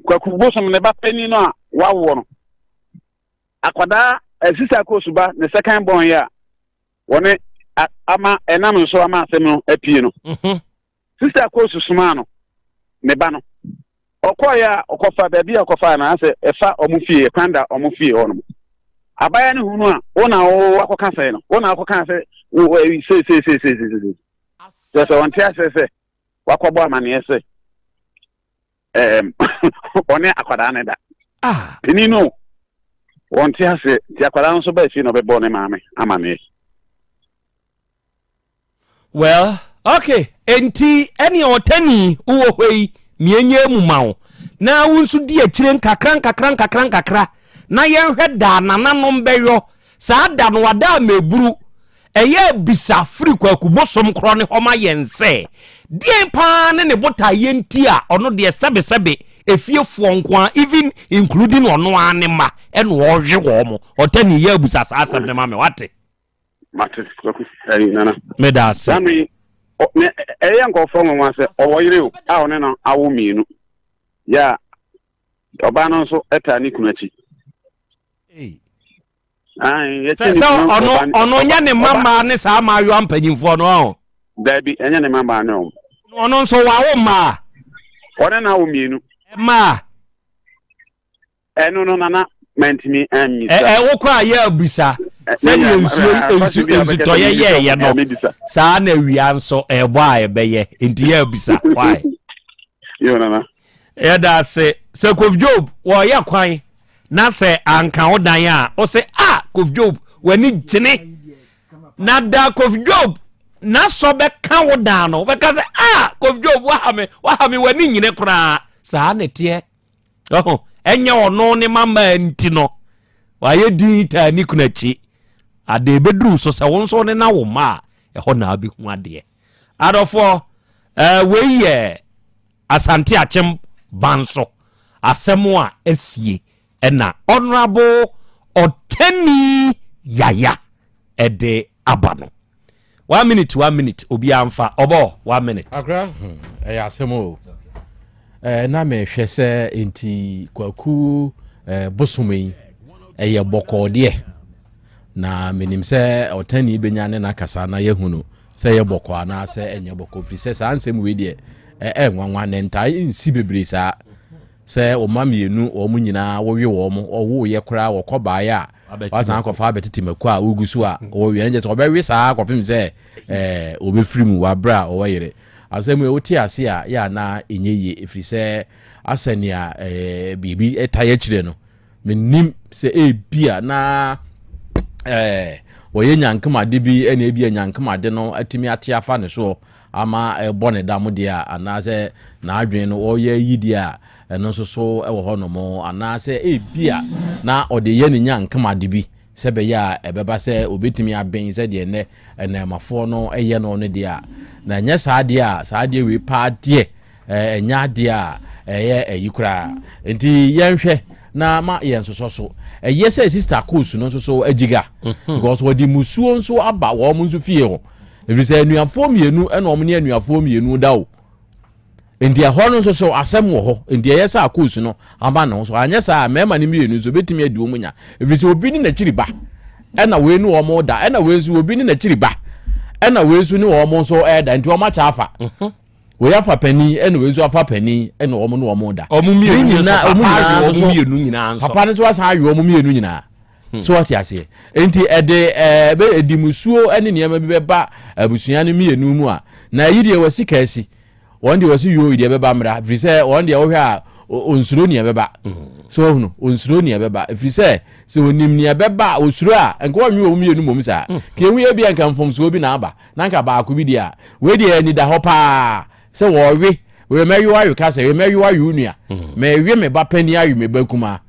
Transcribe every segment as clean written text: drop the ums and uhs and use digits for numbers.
kwaku bosom ne ba pani no a wawo no akwada asisa kosuba ne second born ya woni ama enam so ama asem no apie no sister kosusuma no ne ba no okoya okofa baby okofa na ase efa omufie kwanda omufie ono abaya ne hunu a wona wo akoka sai no wona akoka sai so wonte ase wakobo amane ese one akwada ne da ni no wonte ase ti akwada nso ba fi no be bo ne maame amane. Well, okay, enti any otani uwo hwei mienye mu mawo na wunsu di akire nkakra na yenhwe da nananom beyo saa da no wada meburu eye bisa free kwaku bosom kro ne homa yense die pa ne bota yenti a ono de sebe efiefuo nko even including ono anema eno ohwe wo mo otani ye bisa saa asem ne mame wate mate kwaku nana meda se ne nko fo nwa se owoyire o a one no awo mienu ya oba no so eta ni kunachi ono nya ne mama ne saa ma yo ampanyimfo no ho dabi enya ne mama no ono so wawo ma one na awo mienu ma eno no nana mentimi amisa wo kwa ya abisa se ni ensu to ye no saa na wia nso ebo a ebeye enti ya abisa why yo nana da se Kof Job wo ya kwan na se anka odan a o se Kof Job wani gine na da Kof Job na so be ka wodan no be ka se Kof Job wa ha me wani nyine kra saa na tie enye ono ne mama nti no wa ye di ta ni kunachi ade bedru so se won so ne na wo ma ho na abi hu ade adofo we ye asante achem banso asemo a esie ena honorable Oteni Yaya ede abano 1 minute obi amfa obo 1 minute agra asemo na me hwese enti kwaku bosomei eye bokode na menim se Oteni benyane na kasa na yehunu se ye boko ana se enye boko firi se sa ansem we de nwanwa ne ntai nsi bebre sa se o mamienu o munyina wo we wo mo wo ye kra wo koba ya wasan akọfa abetiti maku a ugusu a wo we nje so be we sa akọpem se obefirimu wa bra o wayere asemu e oti ase a ya na enyeye efiri se asania bibi etaye kire no menim se bia na wo ye nyankemade bi ena ebia nyankemade no atimi ate afa ne so ama bone dam dia anase na adwen no oye yidi a eno so ewo ho no mo anase bia na ode ye ne nyankemade bi sebe ya ebeba se obetimi aben se de ne enamafo no eye no dia na nya saade we pa de enya de a eye ayikura enti yenhwe na ma yenso so eye se sister course no so agiga because wodi musuo nso aba wo mo nso fie ho efise anuafo mienu ena omne anuafo mienu dawo enti ho no so asem wo ho enti eye se course no aba no so anya sa mema ne mienu so betimi adi omunya efise obi ni na chiriba ena we nu omo da ena we nso obi ni na chiriba ena we nso ni omo so da enti omo cha afa we afa pani ena we nso afa pani ena omo no omo da omo mienu nyina nso papa ne so asa ayo omo mienu nyina so what you say enti be edimusuo ene niam bi beba abusuan ne mienu mu a na yide wasi kaasi won de wasi yo yide beba mra firi se won de wo hwe a onsuro ne beba so hunu onsuro ne beba firi se onim ne beba osuro a enko wanwe wo mienu mom sa ke hu ye bia nka mfomso bi na aba na nka ba ko bi dia we de ni da ho pa se wo we meyu ayu ka se we meyu ayu nua me wi me ba pani ayu me ba kuma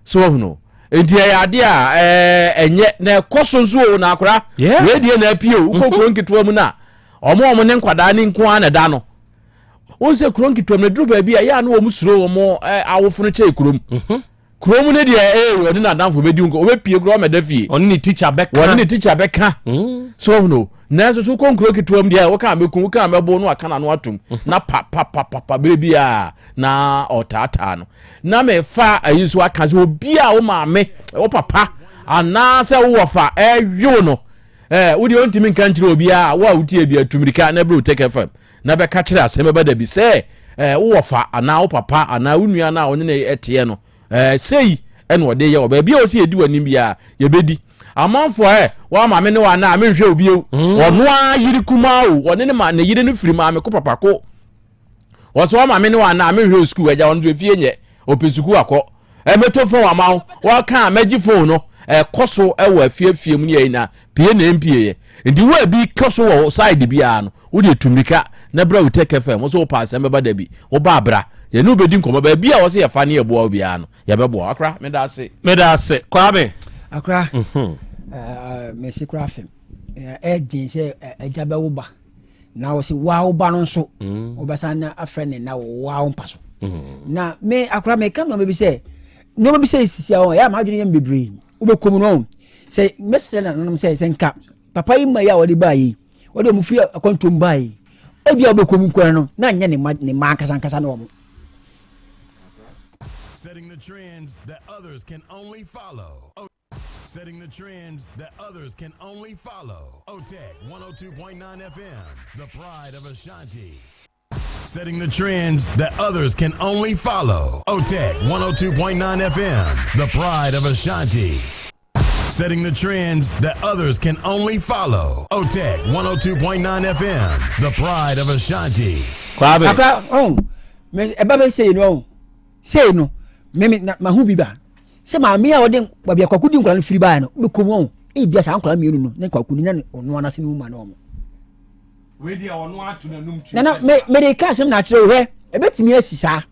so hunu enti ya ade a enye na kosonzo na akora we die na apio ukokro nkitoa mu na omo ne nkwada ne nko ana da no won se kro nkitoa me duru ba bi a ya na wo musuro wo mo awofo no che kurom Kromu ne dia oni na danfo bedi unko obepie kro me da fie oni ni teacher beka so no na so konkro kituam dia wo ka meku wo ka mebo no aka na no atum na pa bebi a na otata no na me fa ayiso aka so obi a wo maame wo papa ana se wo fa eyo no wo di ontimi nka ntire obi a wo awuti ebi atumrika na bre Otec FM na be ka kire Asem Beba Dabi se wo fa ana wo papa ana wo nua na onye na etie no sei eno de ye oba bia o si edi wani bia ye bedi amanfo wa ma me ne wa na me hwe obi ono a yiri kuma o one ne ma na yiri ne firi ma me ko papa ko wo so wa ma me ne wa na me hwe school eja ono fie nye opesuku akọ meto phone wa ma wa ka magi phone no koso wa afie mu ne na pie na mpie ye ndi wa bi koso wo side bia no wo de tumika na bra Otec FM wo so pa Asem Beba Dabi wo ba bra ye no bedi nkomo ba bia wo se ye fa ne ye boa obia no ye bebo akra me da ase kwa be akra Messi Crafem din se ejabe wo ba na wo se wa wo ba no so wo ba san na afrene na wa wo mpaso na me akra me kan no be se no be se sisia wo ya ma adwene yem bebre wo be komu no se mesre na no se nka papa yi ma ya wo de ba yi wo de mu fi akontom ba yi ebia wo be komu kwa no na nya ne ma kasa na wo. Setting the trends that others can only follow. Setting the trends that others can only follow. Otec 1029Fm, the pride of Ashanti. Setting the trends that others can only follow. Otec 1029Fm, the pride of Ashanti. Setting the trends that others can only follow. Otec 102.9 FM, the pride of Ashanti. Eba say no. Me mahu biba. Se ma me a odin babia kwakudi nkwa firi ba no be komo e bia sa nkwa mienu no ne kwakudi nya ono anase no ma no mo. We dia ono atu na num tu. Na me de ka sem na kire we ebetimi asisa.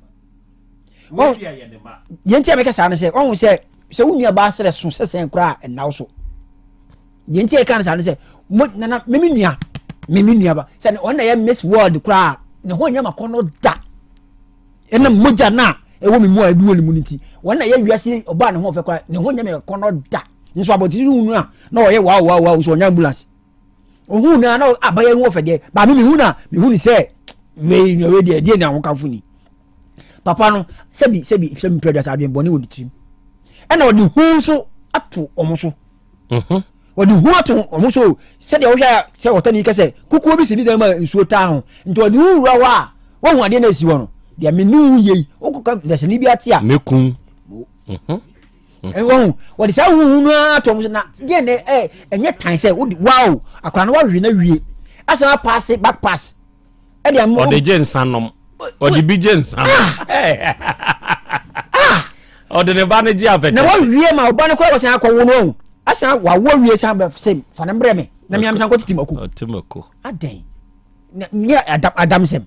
We dia ye de ma. Yenti ameka sa na se on se wunua ba sere so sesen kra enawo so. Yenti e ka na sa na se na memi nua ba se ne on na ye Miss World kra ne ho nya makono da. Ena moja na ewo mi mu adu oni muniti wona ye wiase oba ne ho fe kwa ne ho nya me kono da nso aboti hunu a na o ye wow so nya ambulance ohun na na abaye ho fe de ba mi hunu se we de na ho kanfo ni papa no sebi predator abien boni woni tim e na odi hu so ato omoso odi hu ato omoso se de wo hwa se otani kese kuku bi si ni dem nsuo ta ho nti odi hu wa hu ade na si wo no dia menu ye okuka dese ni bi atia mekun what is hu no atom na dia ne enye tan se wow akwa na wa hwe na wie asa pass back pass e dia mo ode jensanom ode bi jensan ode ne ba ne ji apete na wa wie ma oba ne kwa wa san akwa wo no asa wa wie san ba sem fa na mbre me na mi am san ko timako aden na adam sem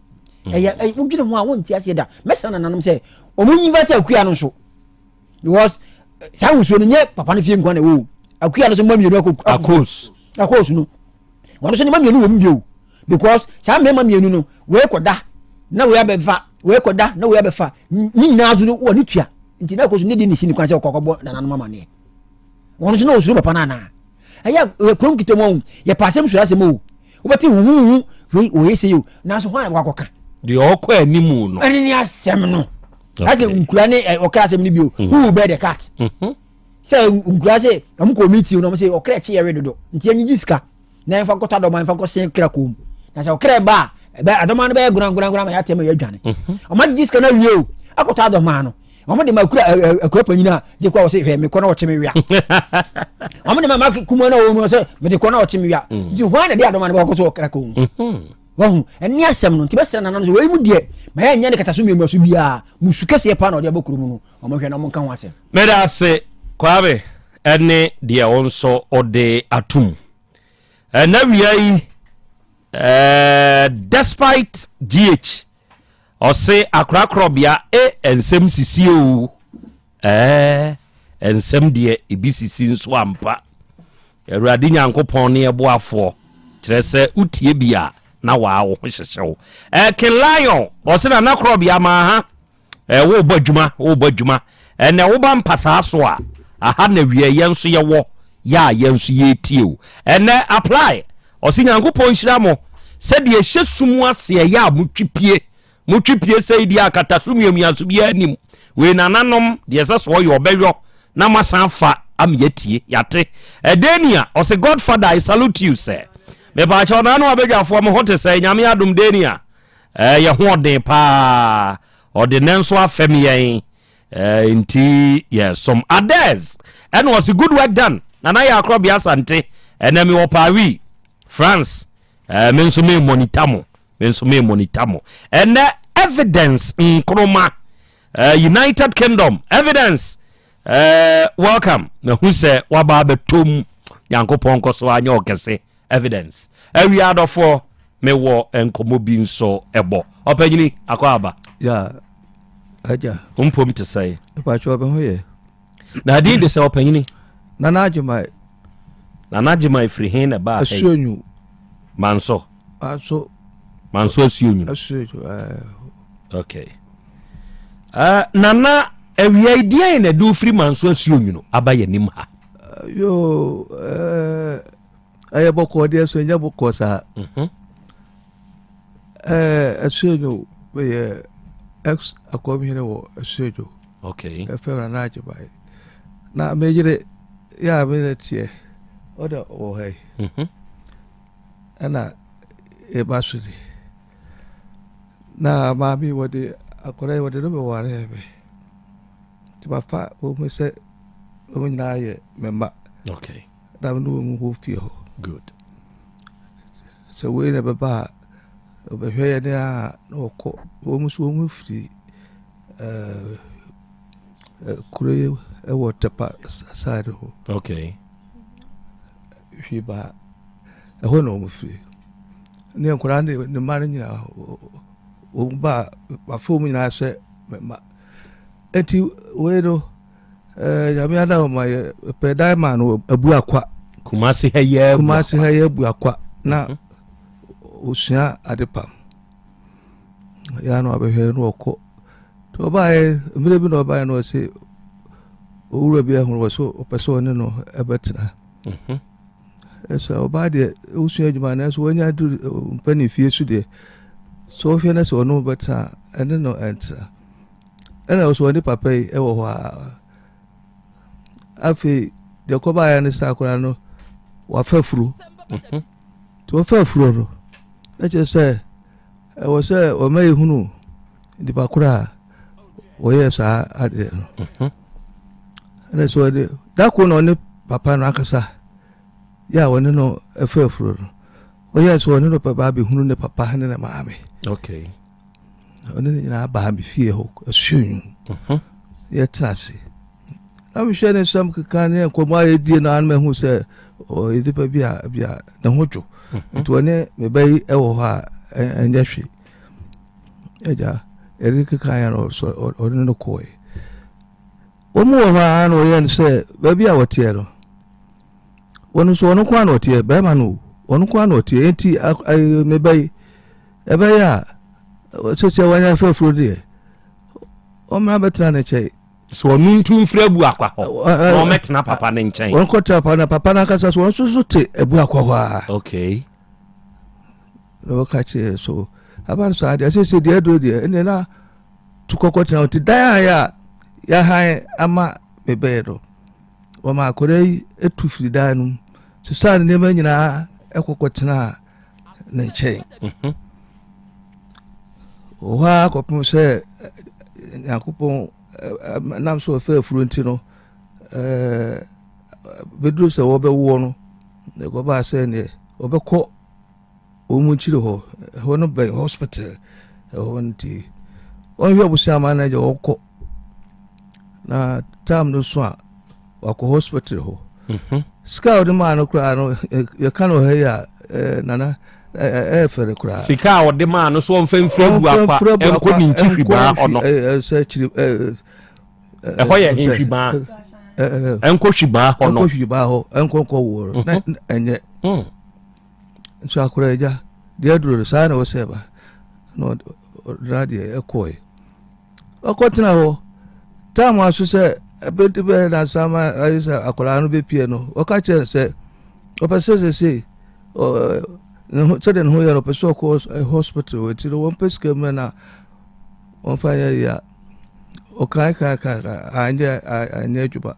wudwene ho a wonti ase da mesra na nanom se omunyi vata akua no so because sa wuso no nye papa no fie nkwa na wo akua no so mamienu akos no wono so ne mamienu wo mbio because sa mema mienu no we koda na we abefa we koda na we abefa ni nyina azu no wo ni tua nti na akoso ne di ni sini kwan se kokobọ na nanom mama ne wono so na wo suru papa na na aya krom kitemo ye pasem sura se mo wo beti hu we o yese yo na so hwan kwakoka de okọ animu no eni ni asem no ase nkura ne okra asem ni bio who be the cat say nkura say am committee no say okra chi yere dodo nti anyi jiska na enfa kota do man enfa ko sen kra kom na say okra ba adoma no be guran ma ya tema ya dwane amadi jiska na wie akota do man no amadi ma kura akura panyina je kwa say hwe me ko na wo cheme wia amadi ma kuma na wo no say me de ko na wo cheme wia ji hwan na de adoma no be ko so okra kom wahu eni asem no tibesra na so we mu de ma ya nya ne kataso miemu so bia musukase pa na ode abokuru mu no omahwe na mo nka ho asem meda se kwabe ene de wonso ode atum na wiai despite gh ose akra krobea ensem sisi o ensem de ebisisi nso ampa awurade nyankopon ne eboafo kire se utie bia na wa wo hyehyehyew ken lion o se na krobia ma ha wo badwuma ene wo ba mpasa so a aha na wie yenso ye wo ya yenso ye tie o ene apply osi Nyankopon hyira mo se de ehye sumu ase ya mutwipie se di akata sumiamiaso bi anim we nananom de seso yo obehwo na masanfa am yatie yate edenia osi Godfather I salute you sir me ba cha na no abedwafo mo hote se nyame adom denia ye ho den pa ordinance afem yen inti yes some others and was a good work done nana ya Krobea Asante enemi wo Paris France menso me monitamo and evidence nkroma United Kingdom evidence welcome na who say waba betom Nyankopon koso anya okese evidence every other for me wo enkomo bi nso ebo opanyini akwaba ya aja umpom te say pa cho be ho ye na di de say opanyini nana ajima free hin ba asuonyu manso asuonyu okay nana ewia idea na do free manso asuonyu no abaye nim ha yo aye boko de so nya boko sa asuonyu we ex akomhene wo asuonyu okay efera na ajima na mejire ya menetie oda o hey ana ebasudi na mami wode akore wode no be ware be ti ba fa o me se o nyina ye memba okay da no mu ho fie ho good so we ne baba o be hwe ne a no ko o mu so mu firi kure e water pa side ho okay hwe ba e ho no mu firi ne nkora ne mare nyina o ba fo mu nyina se memba enti we do yami ada o ma pe diamond abu akwa kumasi haye abu akwa na osua adepa ya no abehwe no okọ to ba e mire bi no ba no se owura bi ahun wo so opeso ne no ebetina eso ba de osua adwuma na so wanya du pani fie su de so fie na so no beta ene no entra ena so ni papa e wo ho afi de ko ba ya ne sa akora no wa fafuru to fafuru no na je se e wo se o mai hunu di bakura o ye sa ade no ena so de da ko no ne papa no akasa ya woni no fafuru no o ye so ne no papa be hunu ne papa ne na maame okay oni ni na ba mi fie ho asunyu ye trase am shene sam kan ne ko ma ye die na an me hu se o idi pa bia na hojo to ne me bai e wo ha enja hwe eja eri kan ya no so o no ko e o mu ha no ye se ba bia wote no wonu so wonu kwa no wote ba ma no wonu kwa no wote enti me bai e ba ya so wanya fafuru de o ma betra na chei so nuntu mfrebu akwa ho no metna papa ne nchen won ko ta papa na kasa so won so te ebu akwa ho a okay no ka che so aban so ade se de do de ene na tukokota ti da ya han ama bebedo o ma kore etufiri da nu so sa ne ma nyina ekokotena na nchen oha kopum se Yakupon nam so fe furunti no bedru se wo be wo no ne go ba se ne obekọ omunchire ho no be hospital ho nti on hwe busia ma na je okọ na tam no so a wako hospital ho ska odi ma no kra no ye kan o he ya nana fere kura sika o de ma no so mfemfre bu akwa enko ni nchihwi ba ono se chiri ho ye nhwi ba enko hwi ba ono enko hwi ba ho enko ko wo na enye so akura ja de aduro sa na wo se ba no radio ekoi okotena ho time aso se ebedi be na sama ayisa akola no be pie no oka che se opese se no so den ho ya opese ko hospital we ti won peske me na on fire ya okai ka anya juba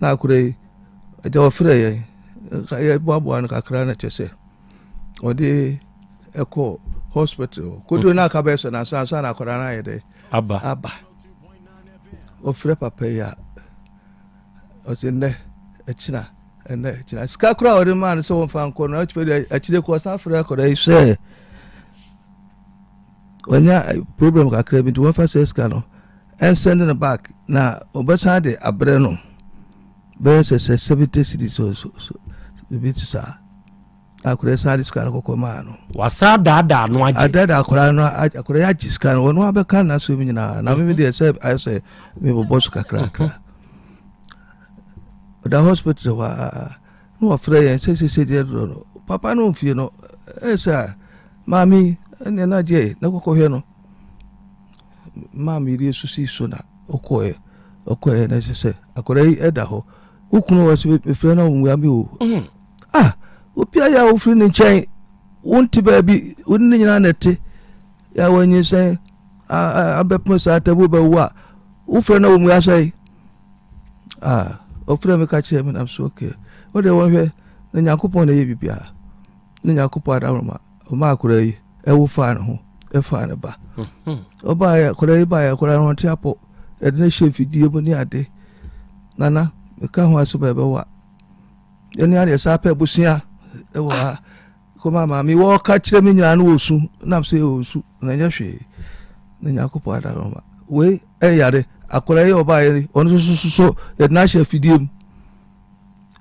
na akure e ofre ye ka ye boabo an kakra na chese odi eko hospital kodo na ka be so na san na akora na ye de aba ofre papa ya osinde echina echina ska kura odi man so won fan ko na achide ko sa afre ko dey say onya problem kakra bi to won fa say ska no and sending it back na obasa de abre no be say 70 cities so bit sa akure sa dis kan ko ma no wasa dada no agi adada akura no akure ya jiskan wonu abeka na so mi na me dey say I say me bo boss kakra the hospital wa no afre say dey no papa no fie no esa mami na je na ko hwe no mami ri susi so na okoe na se akore eda ho ukunu wase be fre na mu ami o opia ya ofri ni nchen wonti ba bi wonni nyina nete ya wanyi se abepmo sa tabu ba wa ufre na mu ya sai ofre me ka che me na so okay o de won hwe na yakopon na ye bibia na yakopon adamma o ma akore yi e wo fa na ho e fa na ba oba ya kore ba ya kore no tiapo e de na shefidie mu ni ade nana me ka ho aso ba wa eni ade sa pa busia e wa ko mama mi wo ka kire mi nyina no osu na se osu na nya hwe na yakopo adamma we e yare akore yi oba yeri onu so e na shefidie mu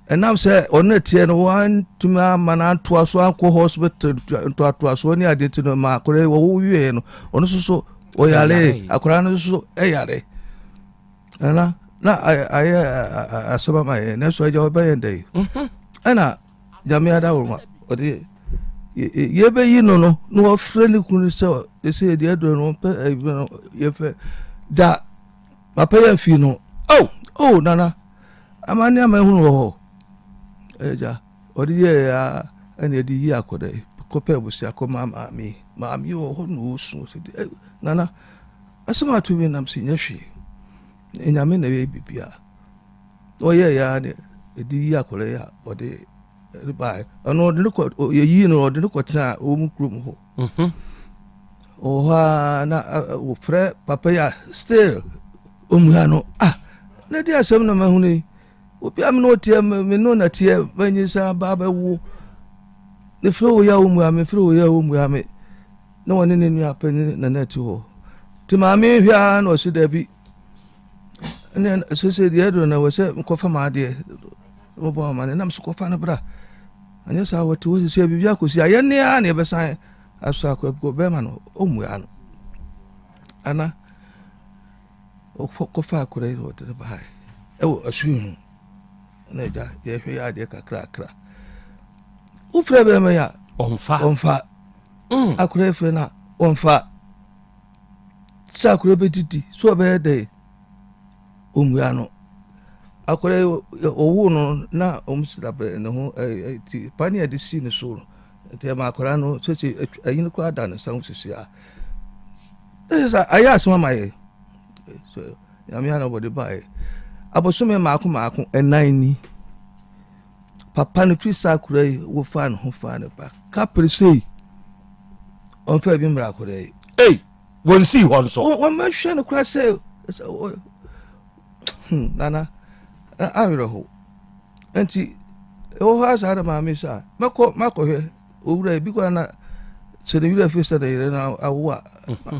enam se onu tie no wan tuma mana to aso anko hospital to aso ni ade tino ma akore wo wie no onu so o yare akora no so e yare na asaba mai na so ja oba yende ana jamia da wo odi ye be yi no friendly kunu so e se de do no pe ye fe da papa ya fi no oh nana amani amehunu wo eja odi ye ya ene di yi akoda ko pe busi akoma mami wo ho no su se nana asema to bi nam sinya hwe enyame na we bibia o ye ya ne di yi akoda ya odi ribai ono odi ko ye yi no odi ko tena o mu krum ho o ha na o fre papa ya still o mu ya no na di asem na mahuni obi am no tie me no na tie banyisa baba wo ne fro ya wo mu ame na woni ne nua pani na na ti ho ti ma me hwa na o se da bi ne se die do na wo se ko fa ma de wo bo ma ne nam su ko fa na bra anya sa wo ti wo se bi bia ko si aye ne a ne be san aso ko be ma no o mu ya no ana o ko fa ko re wo de ba e wo asu neja ye hwe ya de kakra ufre be me ya onfa akure fre na onfa sa akure be titi so be de omua no akure owu no na omsida be ne ho ti pani ade si ne so te ma akura no so se ayin ko ada ne san sisi a esa aya asoma mai so ya mi ana body bai abosume maako enan ni papa no twisa akura wo fa no ho fa ne ba ka presei on fa bi mra akura won si won so won ma hwe no kura se nana awiro ho enti o ha sa da ma mi sa mako hwe owura bi kwa na se ne wira festa da ire na awa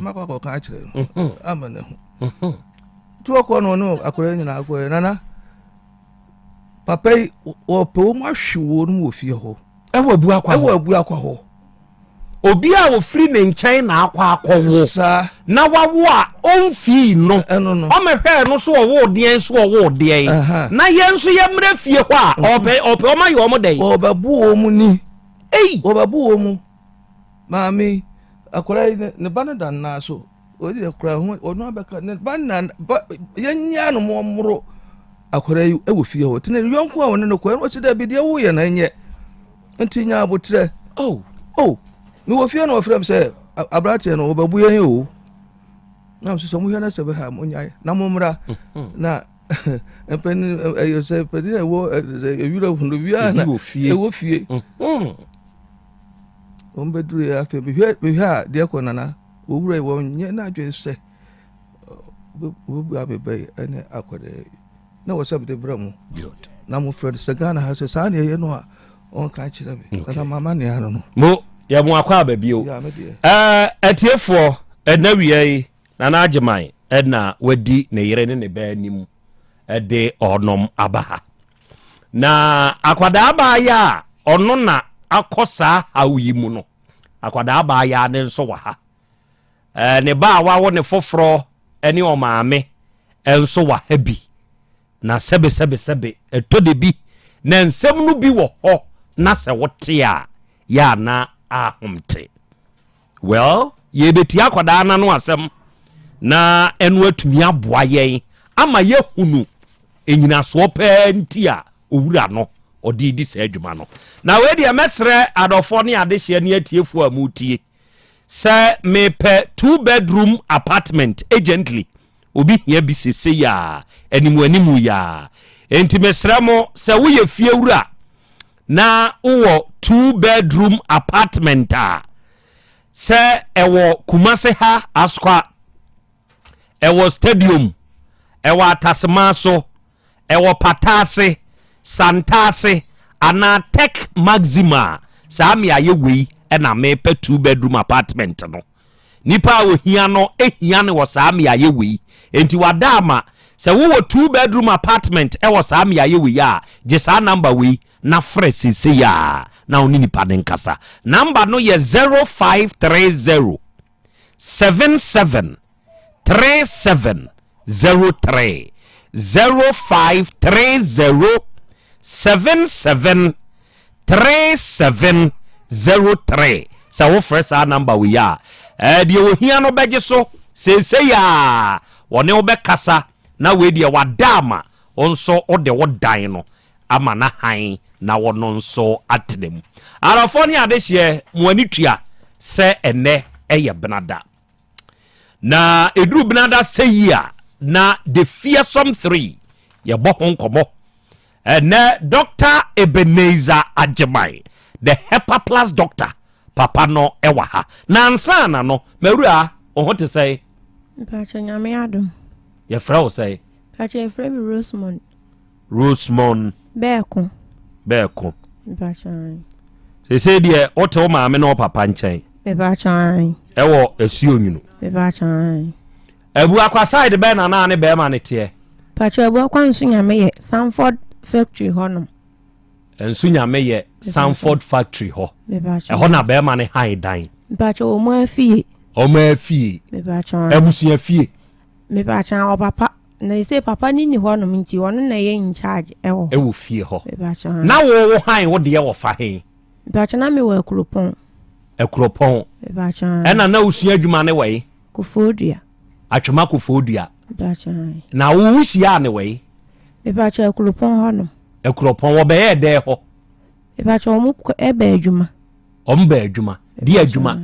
mako ka akire no amane ho tu ko no akura nyina akwa nana papa o pe o ma hwe no wo fie ho ewo abu akwa ho obi a wo free ne nkyɛn na akwa akɔwo na wawo a onfi no o mehwɛ no so wo deɛn so wo deɛn na yɛn so yɛ mra fie hɔ a ɔpɛ o ma yɛ o mo dɛn obabu o mu ni obabu o mu maami akora ne banadan na so odi akura ho ono abeka ne ba na yanya no momro akora yi ewo fie ho tene yonko a wona no ko no chida bi de wo ye na nye ntinya abotre mi wo fie no ofrem se abrate no obabu ye o na so mo hia na se be ha mo nyae na momra na pen ayo se pedi wo yura hundo bia na ewo fie ombeduru ya fe bi ha de ko nana owura wo nye na adwen se bu abebe ene akode na wo sabte bramu na mo fred sagana ha se sa na ye no a on ka chira bi na mama ne ano no mo ya mo akwa ba bio etiefo enawiye na na ageman na wadi ne yere ne ba nim de onom abaha na akwada abaya ono na akosa hawi mu no akwada abaya ne nso wa ha ne ba wa wo ne foforo ene o maame enso wa ha bi na sebe etode bi na nsem no bi wo ho na se wote a ya na ahomte well ye beti akwada na no asem na enu atumi aboa yen ama ye hunu enyina so pa nti a owura no odidi se adwuma no na we dia mesre adofo ne adehye ne atiefu amutie se me pe 2-bedroom apartment agently obi hia bi sese ya animu ya enti mesre mo se wo ye fie wura na wo 2-bedroom apartment a se ewo Kumase ha askwa ewo stadium ewo Atasemaso ewo Patase Santase ana Tech Maxima sami ayewei na me pe 2-bedroom apartment no nipa ohia no ehia ne wo sami ayewei enti wadama se wo 2-bedroom apartment ewo sami ayewei a je sa number we na fresh se ya na oni nipa den kasa number no ye 0530 77 3703 0530 77 3703 sa wo fresh a number we ya de ohia no beje so se ya wone wo be kasa na we de wadama onso ode wodan no ama na han na wono nso atenem arafoni adehye muanitua se ene eye benada na edru benada seyia na the fearsome 3 ye bohon komo ene Dr. Ebenezer Ajemai the Hepa+ doctor papa no ewa ha na ansana no mawura ohote say Pacho nyame adom ye fra wo say Pacho ye fra mi Rosemond Beko Pacho se die ote o maame no papa nchen Pacho ewo esuo nyunu Pacho ebu akwa side be na ne be ma ne te Pacho ebu akwa nsu nyame ye Sanford factory honum ensu nyame ye Sanford factory ho ho na be ma ne han dan Pacho o mo afie Pacho ebusia fie Pacho o papa na ise papa ni honum nti wono na ye in charge ewo fie ho na wo han wo de wo fa hen Pacho na me wo akuropon Pacho ena na usua adwuma ne wei Kofodua atwema Kofodua Pacho na wo usia ne wei Pacho akuropon honum Akuropon wo be ye de ho Pacho mo ebe adwuma omba adwuma di adwuma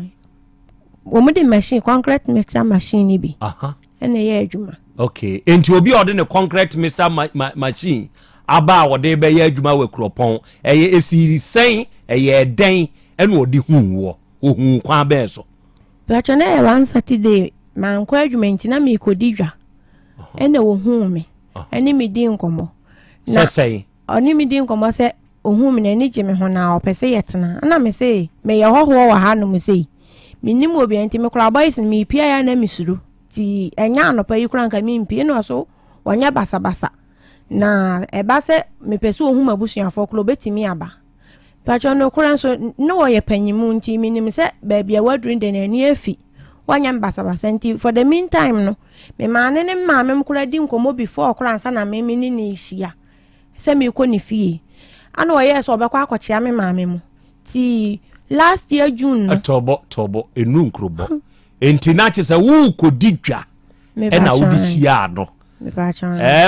wo mo de machine concrete mixer machine ni bi ena ye adwuma okay enti obi ode ne concrete mixer machine aba wo de be ye adwuma we Akuropon eye esiri sen eye den ena odi hu wo kwa be so Pacho na ye one Saturday man kwa adwuma nti na me kodidwa ena wo hu me eni me di nkomo na sei oni me di nkomo se ohun me na ni je me ho na opese yetena na me se me ye hoho wa ha no me sei minim obi enti me kura boys me pia ya na misuru ti enya no pa yikura nka me mpie no so wanya basa na eba se me pese ohun mabusuafo klo betimi aba Pacho no kura so no wo ye panyimu nti minim se ba bia wadru de na ni afi wanya basa nti for the meantime no me maane ne maame mkura di nkomo before kura nsa na me ni ni hia se me ko ni fie ana wo ye so obekwa akochia me maame mu ti last year June tobo enu nkrobo enti na che se wo kodidwa na wo bisia no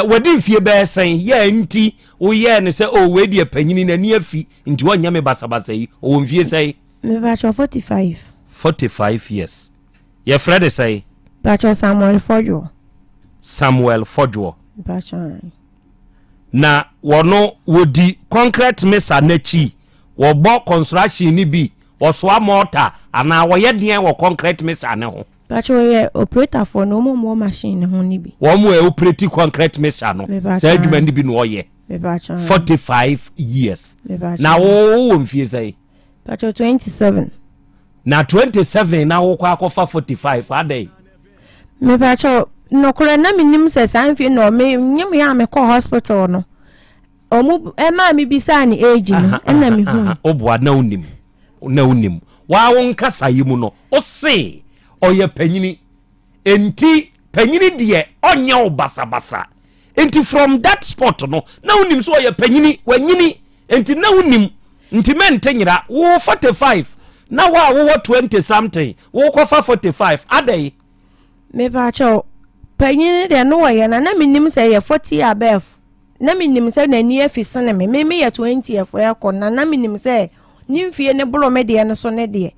wadi mfie be sen ye nti wo ye ne se o we die panyini na ni afi nti wonya me basabasa yi o mfie sei me ba 45 years ye Fred say ba Samuel Fodwo na wono wodi concrete mesa na chi wo bo construction ni bi wo so mortar ana wo ye den wo concrete mesa ne ho Pacho ye operator for no more machine ho ni bi. Wo mo operate concrete machine no. Say adwuma ni bi no ye. 45 years. Na wo mfie say. Pacho 27. Na 27 na wo kwa akofa 45 adai. Me pacho no kura na minim se sanfie no me nyem ya me call hospital no. Omu e ma mi bisa ni age no na mi hu. Obwa na unim. Na unim. Wa won kasa yi mu no. O se oye panyini enti panyini de onye obasabasa enti from that spot no na unim so oye panyini wanyini enti na unim enti mentenyira wo 45 na wa wo 20 something wo kofa 45 adai me ba cho panyini de no oye na minim say ye 40 above na minim say na ni afisene me ye 20 afo ya ko na minim say nimfie ne bolo me de no so ne de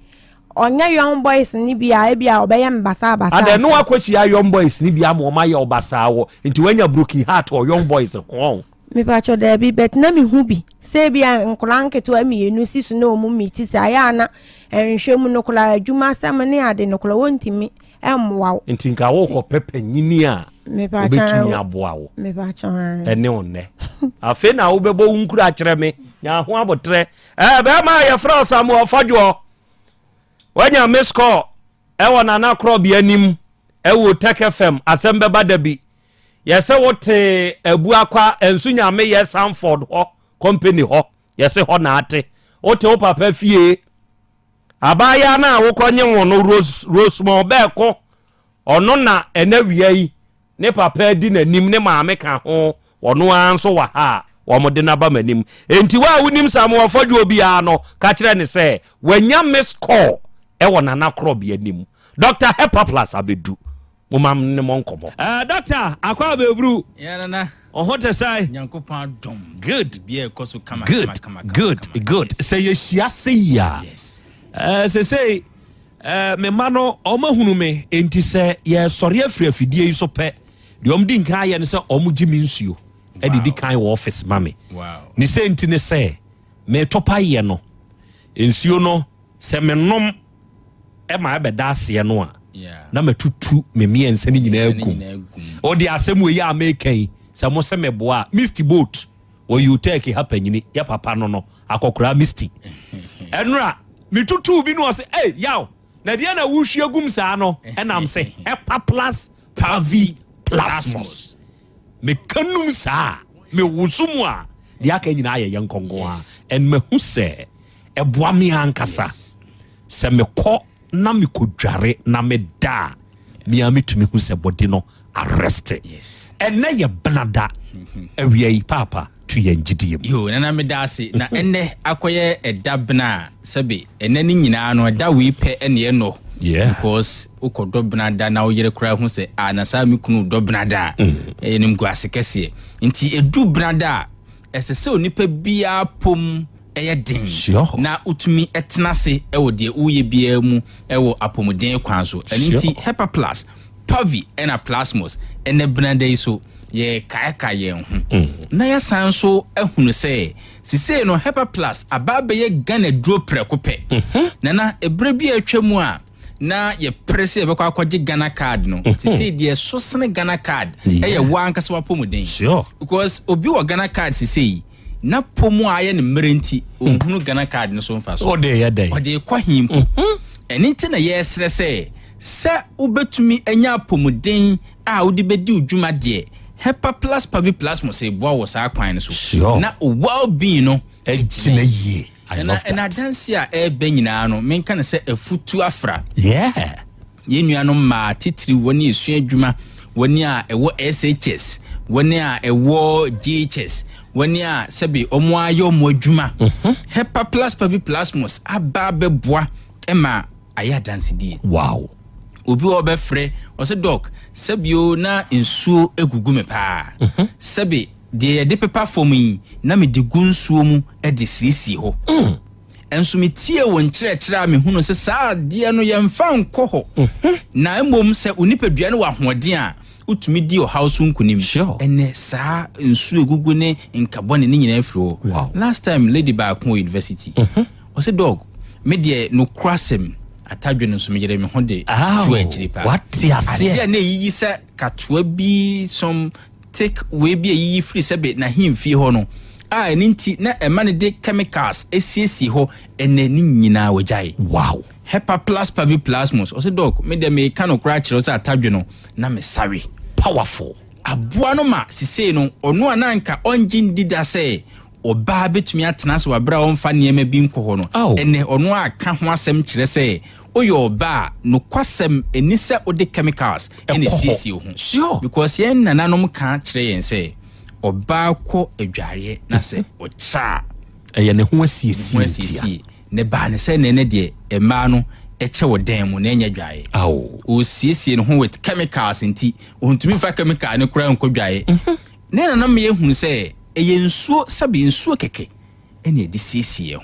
onya young boys ni bia e bia obeye mbasa basa ade no akochi ya young boys ni bia ma oma ya obasa wo nti wanya broken heart or young boys ho me pa cho de bi bet na mi hu bi se bia nkranke to amienu sisu na omu miti sa ya na enhwemu no kula adwuma sam ne ade no kula wontimi emwa nti nka wo ko pepe nyini a me pa cha aboa wo me pa cha ene onne afi na wo bebo nkura akere me nya ho abotre be ma ya fra Asem Fodwo wanya miss call ewa na Krobea nim ewo Otec FM Asem Beba Dabi yese wote ebu akwa ensunya me ye Sanford ho company ho yese ho na ate wote wo papa fie abaya na wo konye wono Rose mo be ko ono na enawia yi ne papa di na nim ne maame ka ho wono anso wa ha wo mo de na ba manim enti wa wonim Asem Fodwo bia no ka kire ne se wanya miss call ewo na Krobea nim Dr. Hepa Plus abedu mumam ne monkomo doctor akwa bebru ya na ohote sai nyankopon dom good bia ekoso kama good say ye hia sei ya yes say me mano omahunu me enti se ye sori afri afidie yi so pe de omdi nka ye ne se omugimi nsuo edidi kan wo office mame wow ni se enti ne se me topa ye no nsuo no se me nom e ma be da ase no a na matutu me miense ni nyina agum o de asem we ya amekan se mo se me boa misty boat wo you take hapanyini ya papa no akokora misty enra mitutu bi no se yaw na de na wuhwe agum saa no enam se Hepa Plus Pavi Plasmos me kanum saa me wusumu a de aka nyina aye yenkongo a en me hu se eboa me ankasa se me ko na me kodware na me da me ametumi hu se body no arrest en na ye blada awiai papa tu ye ngidiem yo na me da ase na enne akoye edabna sebe enne ni nyina no da we pe ene no because ukodobna da na oyere kura hu se anasa me kunu dobna da enim guase kese nti edu brada esese onipa bia pom eyedin na utumi etnase ewo de uye bia mu ewo apomuden kwan so nti Hepa Plus Pavi ena Plasmos ene branda iso ye kaeka ye hu na ya sanso ehunu se sise no Hepa Plus ababe ye Ghana dro prekope na ebre bia atwamu a na ye press ye bekwa akwaje Ghana card no sise de so sene Ghana card eye wankasa wapomuden because obi wo Ghana card sise na pomu aye ne merenti ohunu Ghana card no so mfa so o de kwa himpo enti na ye srese se ubetumi anya pomuden a udi bedi udwuma de Hepa Plus Pavi Plasmos e boa wo sa kwan so na well being no ejina yie na dance a e benyina no menka ne se afutu afra ye nuanom ma titiri woni esu adwuma woni a ewo SHS woni a ewo GHS woni a sebe omo ayo mo adwuma Hepa Plus Pavi Plasmos aba beboa ema aya dance die wow obi obefre o se doc sebio na nsuo egugu me pa sebe de paper for me na me de gunsuo mu e de sisi ho enso me tie won kire me hunu se saa de no ye mfa nko ho na emom se onipadua ne wa hoden a utumi di o house nkunim ene saa nsuo egugu ne nkabone ne nyina afiro last time lady back mo university o se dog me de no krasem atadwe no so me yere me ho de tu akiri pa what ya na yi se katoa bi some take we bi yi free sebe na himfie ho no ninti na emane de chemicals esiesi ho ene ni nyina wajai wow hepa plus pavi plasmos o se doc me de me kan okra kire o se atadwe no na me sare powerful aboa no ma sise no ono ananka onjin dida se oba betumi atena se wabra onfa niema bi nko no ene ono aka ho asem kire se oyo oba no kwasem enise ode chemicals ene esiesi ho sure because yen nananom ka kire yen se oba ko adware na se ocha eye ne ho asiesie ne ba ne se ne de ema no eche wodan mu na enya dwae o siesie ne ho with chemicals nti ontumi fa chemical ne kura nko dwae ne nanam ye hunu se eye nsuo sabi nsuo keke ene de siesie ho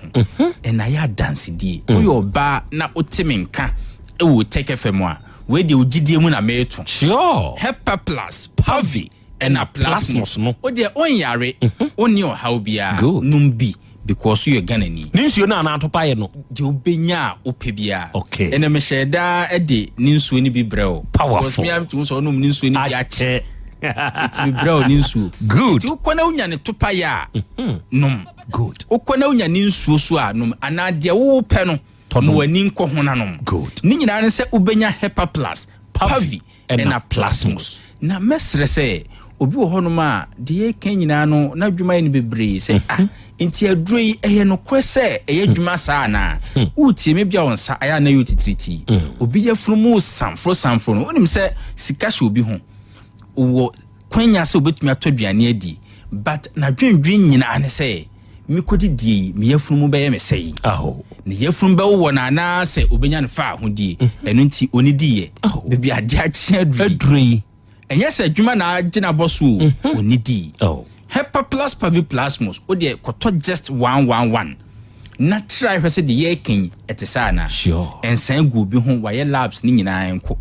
ena ya dance die oyo ba na otimenka e wo Otec FM a we de ogidie mu na meto sure hepa plus pavi ena plasmos no o de onyare oni o how bia numbi because you gonna ni ninsuo na na atopa ye no de obenya opebia okay ene me sheda e de ninsuo ni bi breo powerful me am tu so no ninsuo ni bi ache it be breo ninsuo good ti ukona unya ne topa ya num good ukona unya ninsuo so a num ana de wo pe no no wani nko hona num good ni nyina ne se ubenya hepa plus pavi ena plasmos na mesre se obi wo hono ma de kan nyina no na dwuma ni bebre se nti adroi eye no kwese eye dwuma saa na utie me bia wonsa aya na yutitriti obi yafrumu samfro no onim se sika hye obi ho wo kwanya se obetumi atodwane adi but na dwendwen nyina ne se mi kodi die mi yafrumu be ye me sei ne yafrum be wo na na se obenya ne fa ho die eno nti onidie bebi ade a kye adroi enye se adwuma na agina boso onidi hepa plus pavi plasmos o de koto just 111 na try hwese de yekin etesa na sure ensan gu bi ho waye labs ni nyina enko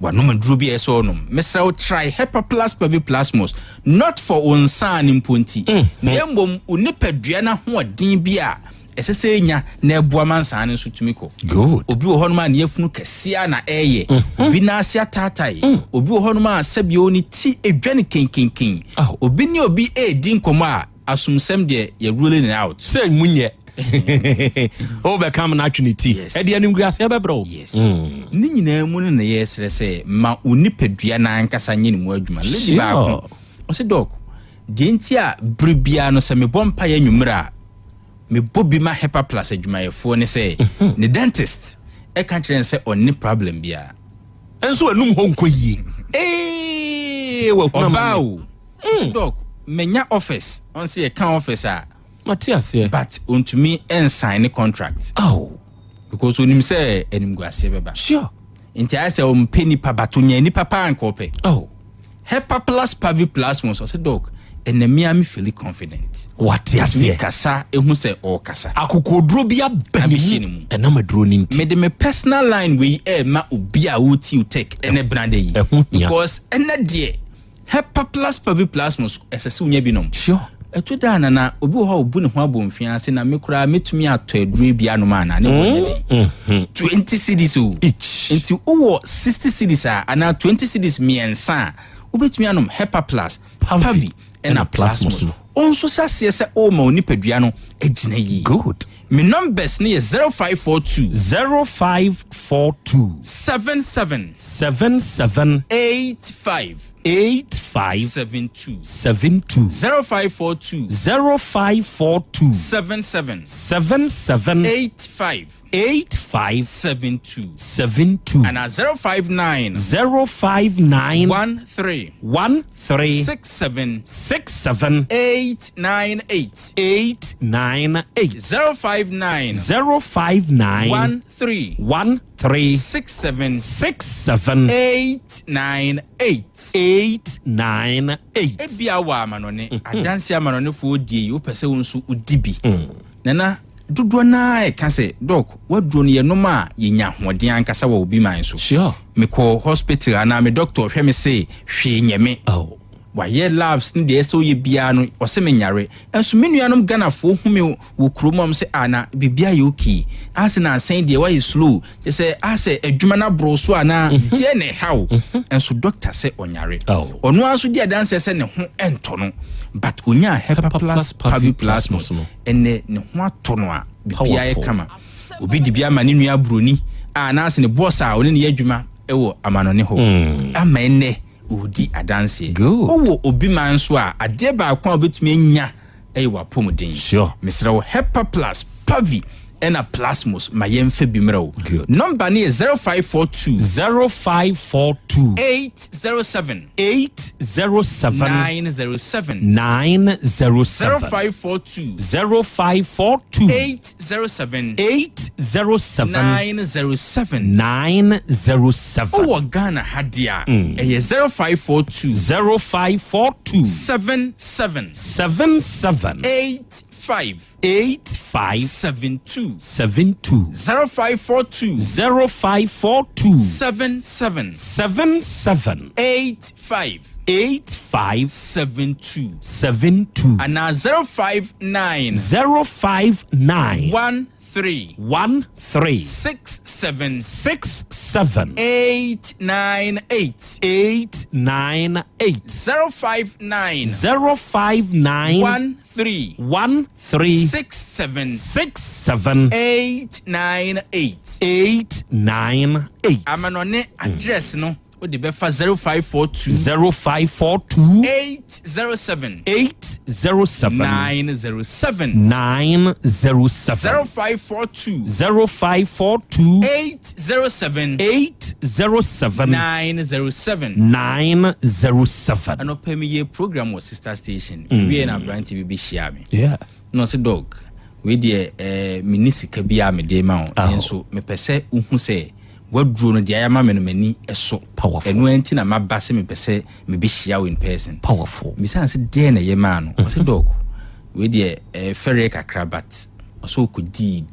wanom duro bi eso no mesra o try hepa plus pavi plasmos not for onsan imponti na mbom onipadua na ho odin bi a esese nya na ebua mansan ne so tumiko good obi wo hono ma na yafunu kesia na eye obi na asia tatai obi wo hono ma sabi oni ti edwane kenkenken obi ni obi edi nkomo a asumsem de ye ruling out say munye o be kam na atwinity e de anim guase be bro yes ni nyina mu ne ye srese ma onipadua na ankasa nye ni mu adwuma lady ba ko o se doc de ntia bribia no se me bompa ya nwumra me bobi ma hepa plus adwumayefo ne se ne dentist e kan kire se onni problem bia enso anum ho nkoyie wa kuna bawo doc menya office on se e kan office a Matias here but ontumi sign contract because onim se enim guase beba sure nti I say penny pa batonya ni papa ankope hepa plus pavi plasmos o se doc enemi am feel confident what ya say kasa ehu se o kasa akokodro bia bamishini mu enamadro ni nti me de me personal line we ma obi a wuti Otec ene brande yi because ene de hepa plus pavi plasmos esese unya binom sure eto da na obi wo ha obu ne ho abomfia se na mekura metumi ato aduro bia no ma na ne bonye 20 cedis each nti wo 60 cedis ana 20 cedis miensa obetumi anom hepa plus pavi ena plasmos onso sase se o ma onipadua no agina yi good me numbers ne 0542 77 85 72 0542 77 85 72 and 059 13 67 898 059 13 67 898 ebia wa amanone adanse amanone fo die wo pese wo nso udibi nana dodo na e ka se doc waduro ne yenom a yenya hoden ankasa wa obi man so sure me call hospital ana me doctor hwe me say hwe nyeme wa ye labs ni de so ye bia no o se me nyare enso me nuanom Ghana fo hu me wo kromom se ana bibia ye okay ase na san de why slow je say ase adwuma na bro so ana je ne how enso doctor se onyare ono anso de dance se ne ho ento no but onya hepa plus pavi plus no ene ne ho ato no a bibia ye kama obi di bia ma ne nua broni ana ase ne boss a one ne adwuma ewo amanone ho ama ene odi adanse owo obi man so a ade ba kwa obetumi anya ewa pomuden sure mesra wo hepa plus pavi ena plasmos ma yemfa bi mra wo number ni 0542 807 907 0542 807 907 owo Ghana hadia eye 0542 77 8572 0542 77 8572 and 059 13 67 898 059 13 67 898 amanone address no o de befa 0542 807 907 0542 807 907 ano pemiye program was sister station we na brand tv be share me no se dog we de minisika bia me de ma o so me pese uhu se waduro no de ayama me no mani eso powerful eno enti na mabase me pese me be share in person powerful mi san se de na ye ma no se dog we de ferre kakra but so ko di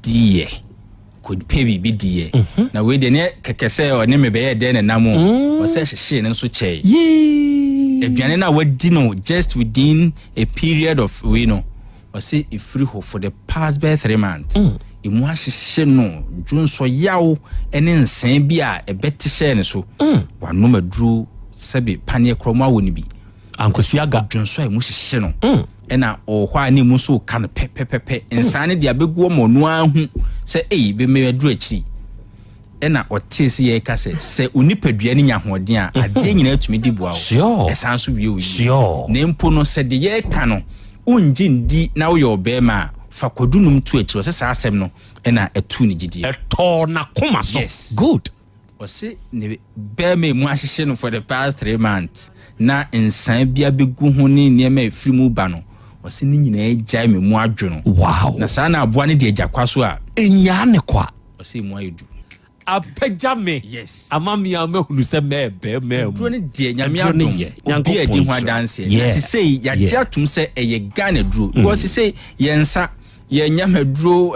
could pay be die na we de ne kekese o ne me be ye de na namo o se hye ne so chei eduane na wadi no just within a period of we know o say free hope for the past 3 months imu ahye no dwunso yaw ene nsan bi a ebeti hye ne so wano maduru sebe panie kroma woni bi ankosi aga dwunso imu hye no ena o hwa ni mu so kan pepepepe insane dia beguo mo no ahu se be me aduru akiri ena otese ye ka se unipadua ni nyahoden a ade nyina atumi di boa wo esan so wie wo na mpo no se de ye ka no unji ndi na wo yo be ma fa kodunum tu akiri se sa asem no ena etu ni gidi eto na koma so good o se ne be me mu ahihye no for the past 3 months na insan bia begu ho ni niema efiri mu ba no o se ni nyina ejai me mu adwono wow na sa na aboa ne de agakwa so a enya ne kwa o se mu ayedu apejame amami amehunu se mebe dro ne de nyame adom obi adi ho adanse na sisei ya jatum se eye Ghana dro because sisei yensa ye nyame dro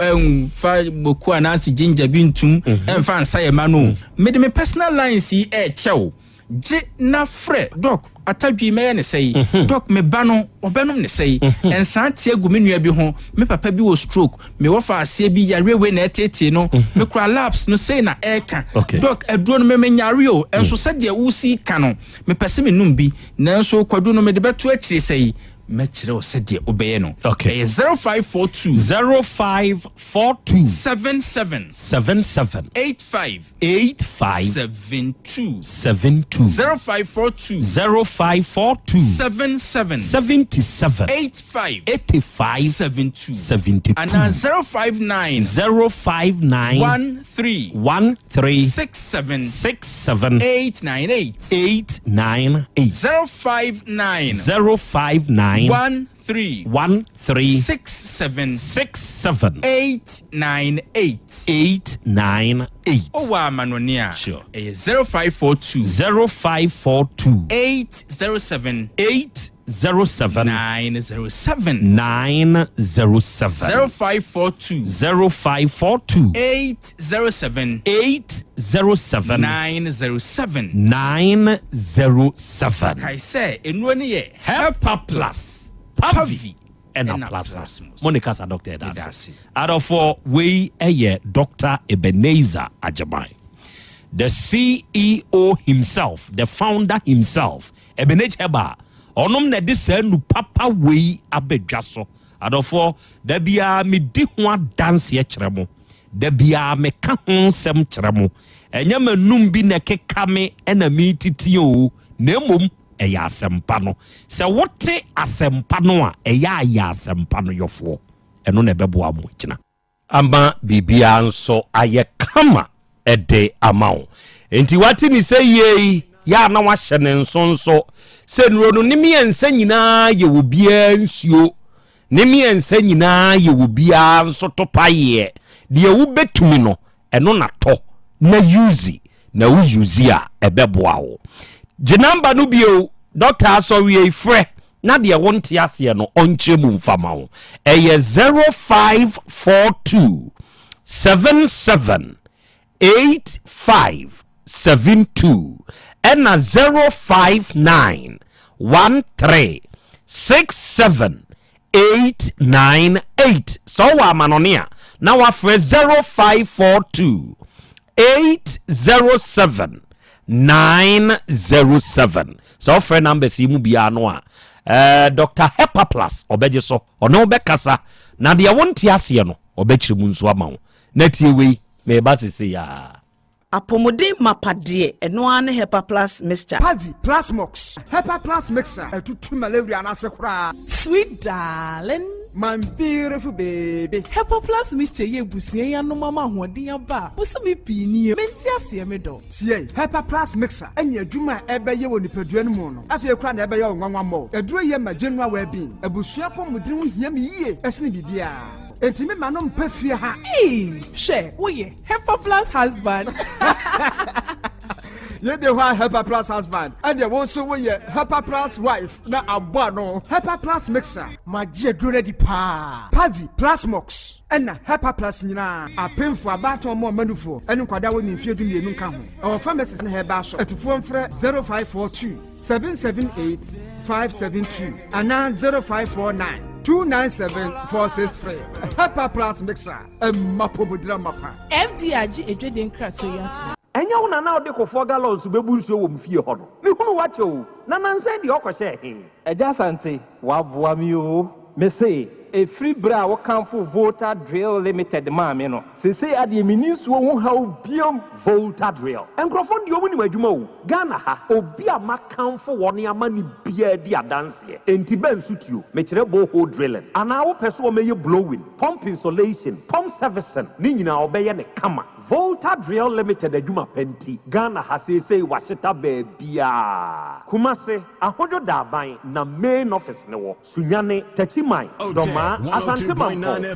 fa boku anasi ginger bintum emfa nsa ye ma no me personal lines e chew je na fre doc atadwi me ne sei doc me ba no obenom ne sei ensan tie gu me nua bi ho me papa bi wo stroke me wo fa ase bi yarewe na etete no me kura labs no sei na eka doc eduro no me nyare o enso se de wo si ka no me pese me num bi na enso kwadu no me de beto akire sei mechire o se de obeye no 0542 77 85 72 0542 77 85 72 and 059 13 67 898 059 67 898. Oh, wow, Manonia. Sure. 0542 807 907 0542 807 907. I say, in 1 year, Hepa Plus Pavi and a plasma. Monica's a doctor. Out of 4, we a Dr. Ebenezer Ajabai, the CEO himself, the founder himself, Ebenezer Heba. Onom na de nu papa wei abedwaso. Out of 4, there be a me di ho dance ye kyeremo. There be a me ka ho sem kyeremo. Enya manum bi na keka me na me titio na mom eya asempa no. Se wote asempa no a eya ya asempa no yofo. Eno na beboa mo kina. Ama bibia nso aye kama ede amao. Enti wati ni se ye ya na wa hye ne nsonso se nro no ne miensa nyina ye wo bia nsuo ne miensa nyina ye wo bia nso to paye de wo betumi no eno na to na use na wo use a ebeboa wo je number no bio doctor sorry frɛ na de wonte ase no onche mu mfama wo eye 0542 77 8572 and 059 13 67 898. So wa manonia now afre 0542 807 907. So friend number si mu bia no a Dr. Hepa Plus obeje so ono bekasa na de wonte ase no obekire mu nso ama wo na tie we me ba sese ya apomode mapade eno ane Hepa Plus mixture Pavi Plus Mox Hepa Plus mixture etutu malaria na sekra sweet darling my beautiful baby Hepa Plus mixture ye busie ya no mama hoden aba busumi pini menti ase me do tie Hepa Plus mixture enya adwuma ebeye wo nipadua no mu no afie kra na ebeye wo nwanwa mo eduro ye ma general well being ebusua pomodin wo hia me yie esne bibia Entime manom pefie ha. She, oye, Hepa Plus husband. Ye de wa Hepa Plus husband. And ye won so we Hepa Plus wife na abua no. Hepa Plus mixer. Ma je dure di pa. Pavi Plus Mox. Ena Hepa Plus nyina. Apemfo abato mo manufo. Enu kwada wo ni fie du mienu nka ho. Our pharmacist na heba so. Etufo mfre 0542 778 572 ana 0549 297-463. Hepa Plus mixer. Mapobudra mapa. FDRG edweden kraso ya. Enya una na ode ko 4 gallons bebu nsuo wo mfie ho no. Me hunu wache o. Na nansan de okose he. Eja Asante wa boa mi o. Me say a free bra wo kamfo Volta Drill Limited ma me no. Se say ade mininsuo ho haw biom Volta Drill. Enkrofo de omu ni adwuma o. Ghana ha obi a makamfo woni ama ni bia di adanse. Enti ben sutuo. Me kire borehole drilling. Ana wo pese wo meye blowing, pump insulation, pump servicing. Ni nyina obeye ne kama. Volta Drill Limited adwuma penti. Ghana ha say washita bia. Kumase ahodo da ban na main office ne wo. Sunyane Techimai Doma Asante Beba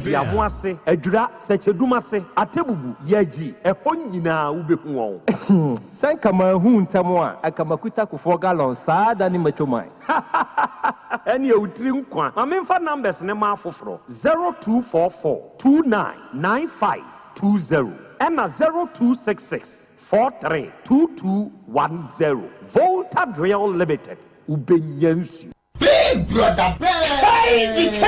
ya moase adwura sechedumase atebubu yaji ehon nyina ubehu won. Sanka ma hu ntamo a akamakuta ko 4 gallons saada ni machomai. Eni e utiri nkwa. Ma memfa numbers ne ma foforo 0244 299520 and 0266 432210. Volta Drill Limited. Ubenyensu. Big brother, BK.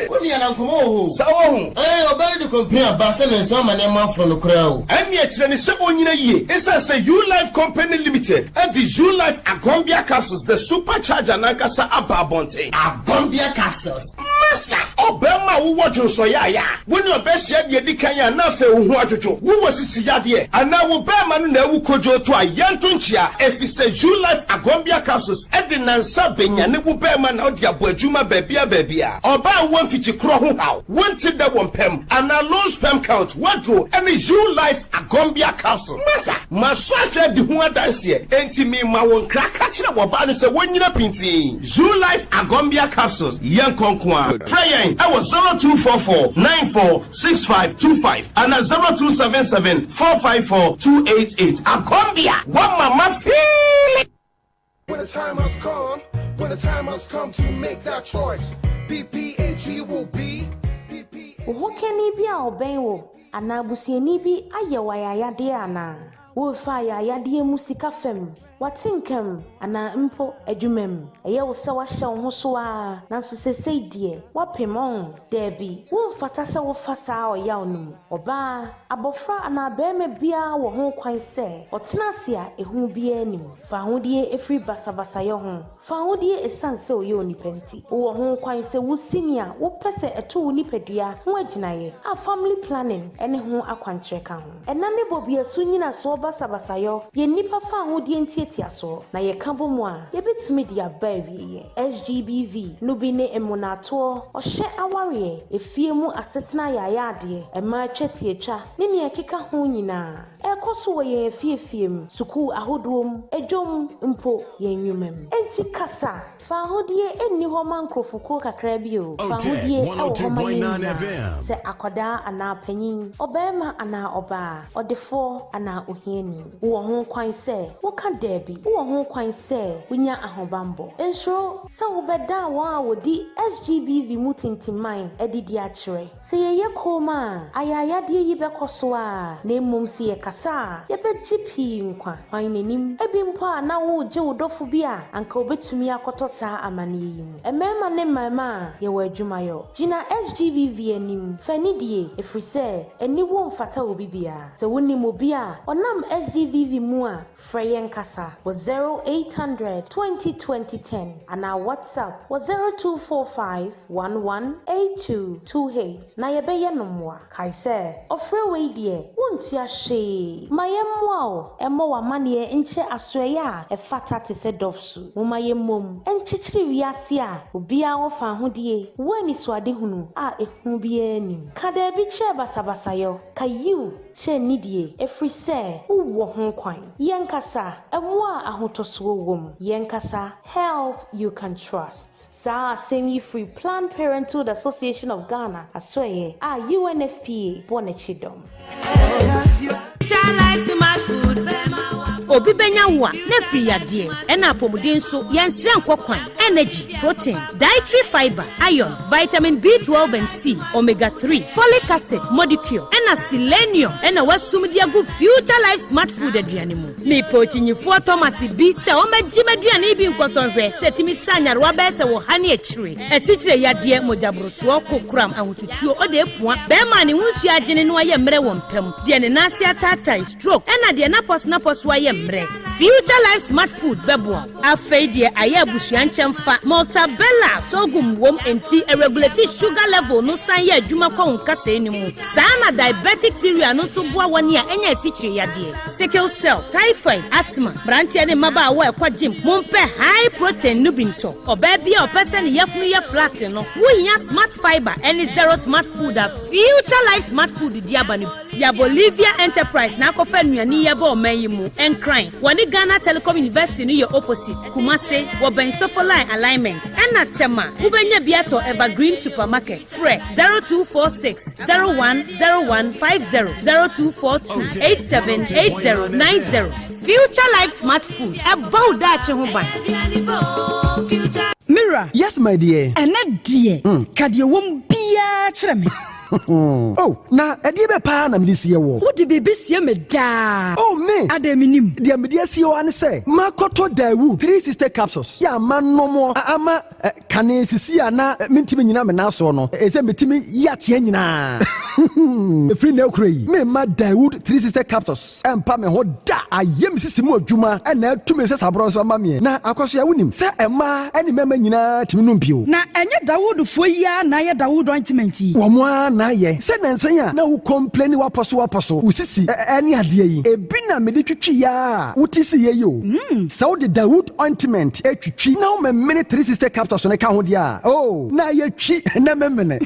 When you are come so obey the company Basen and some man from the crowd. And yet, it's U Life Company Limited and the U Life Agombia capsules, the supercharger Nakasa Ababonte. Agombia capsules. Massa, Obema wo watch so ya. When your best shed ye dikanya na fe wo hu adwojo. Wo wasisi yade ana wo bema no na wu kojo to ayantunchia. If it's a June Life Agombia capsules edinansa benya ne wo bema na odi aboadwuma babia. Oba won fichi kro ho haw. Wonti da won pem ana low sperm count wadro any June Life Agombia capsule. Masa maswa di hu adanse enti mi ma won kraka kire wo ba no se wonyina pintin. June Life Agombia capsules yen konkwa. Try I was 0244946525 and 0277454288. Agombia, what mama feel? When the time has come to make that choice, PPAG will be. What can he be our benwo? And Nabusiani be Ayawaya Diana. Wo fire Yadia Musika Fem. Watinkem ana mpo adwumam eye wo se wa hye ho so a nanso sesei die wapemon debi wo fata se wo fasa oya onum oba abofra ana bema bia wo ho kwan se otena ase a ehu bia anim fa hodie efri basabasa ye ho fa hodie esanse oye onipenti wo ho kwan se wo senior wo pese eto wo nipadua ho aginaye a family planning ene ho akwankyereka ho enane bobia so nyina so basabasa yo ye nipa fa hodie nti so na ye kambo mu a ye betumi dia bawie SGBV no bi ne emunato ohye aware efie mu asetena ya ade ema twetietwa ne ne ekeka ho nyina ekoso ye efie mu suku ahodom ejom mpo ye nwumam enti kasa fa hodie enni ho mankrofoko kakra bi o fa hodie e wo ho se akoda ana panyin obema ana oba odefo ana ohiani wo ho kwan se wo ka debi wo ho kwan se wunya ahobambo enso se wo beda wa wodi SGBV mutintiman edidi a kire se ye koma ayayade yi bekoso a na emom se ye kasa ye begipi nkwa hanenim ebimpo a na wo je wodofo bi a anka obetumi akoto saa amane yi mu emema ne mama ye wa adwumayo gina SGBV anim fanidie efrise eni wo mfata obi bia se woni mo bia onam SGBV mu a freyen kasa was 0800-2020-10 and our WhatsApp was 0245-118228. Na yebeye nomwa kaise ofre we die wontua hye mayemwa emo wa mane enche asoya efata te se dofsu momayemmom enchichiri wiase a obia wo fa hodie wani swade hunu a ehu bia nim kada bi che basabasayo kayu che nidie efri se wo ho kwan yenkasa emwa ahotoso wom yenkasa help you can trust sa semi-free Planned Parenthood Association of Ghana asoye a UNFPA bonechidom obi benya wa na free yade ena apomuden so yenhire nkokwan energy protein dietary fiber iron vitamin B12 and C omega 3 folic acid molecule ena selenium ena wasumdi agu future life smart food aduane mu me pochinyifo Thomas bi se o magima aduane bi nkosonhwe setimi sanyare wa be se wo hane akire asichire yade mojabroso kokram ahotutuo ode epua be ma ne hunsu agene no aye mre wo mpam de ne nase atata stroke ena de na pos wa ye future life smart food bebo afeidie aye abusuan chemfa multabella sogum wom enti regulate sugar level no san ye adwuma kwa nkasa enimu sana diabetic theory no so boa woni a enya asichire yade sickle cell typhoid asthma branche ne maba wa ekwa gym mompe high protein nubinto oba bia opese ne yefunu ye flat no wunya smart fiber any zero smart food a future life smart food diabani ya Bolivia enterprise na kofa nuani ye ba o mayimu crying. Wani Ghana Telecom University ni your opposite. Kumase, waben sofolai alignment. Ena tema, ubenya biato Evergreen Supermarket. Fre 0246-010150 0242-878090. Future Life Smart Food. About that Mira. Yes, my dear. And dear. Kadia won't be a chirame. Oh, na edi be pa na me sie wo. Wo di bebe sie me da. Oh me. Ademinim. Dia me dia sie wo an say. Makoto dawu 3 sister capsules. Ya manom ama kanen sisi ana mentimi nyina me na so no. Ese metimi ya tie nyina. Free now cray. Me ma Dawood 360 capsules. Empa me ho da. Ayem sisimu adwuma. Na tu me se sabro so ma me. Na akwaso ya wonim. Se ema eni mema nyina timi no mpio. Na enye Dawood fo ya na ye Dawood ointment yi. Wo mo na ye. Se na nsan ya na wo complain waposo. Usisi eni ade yi. Ebi na me de twitwi ya. Utisi ye yo. Se wo de Dawood ointment etwitwi na wo me minute 360 capsules na ka ho dia. Oh, na ye twi na memene.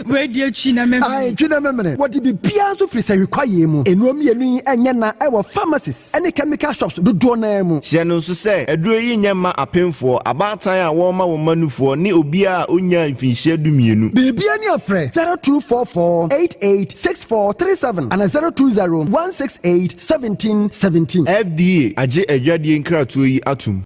We de twi na memene. Ai twi na memene. What be bia so free say require mu. Enuom yenu enye na e wo pharmacies. Any chemical shops do na mu. Hye no so say eduro yi nyema apemfo abatan a wo ma wo manufo ni obi a onya mfinhye dumienu. Bibia ni afre 0244886437 and 0201681717. FDA age adwadie nkratoyi atum.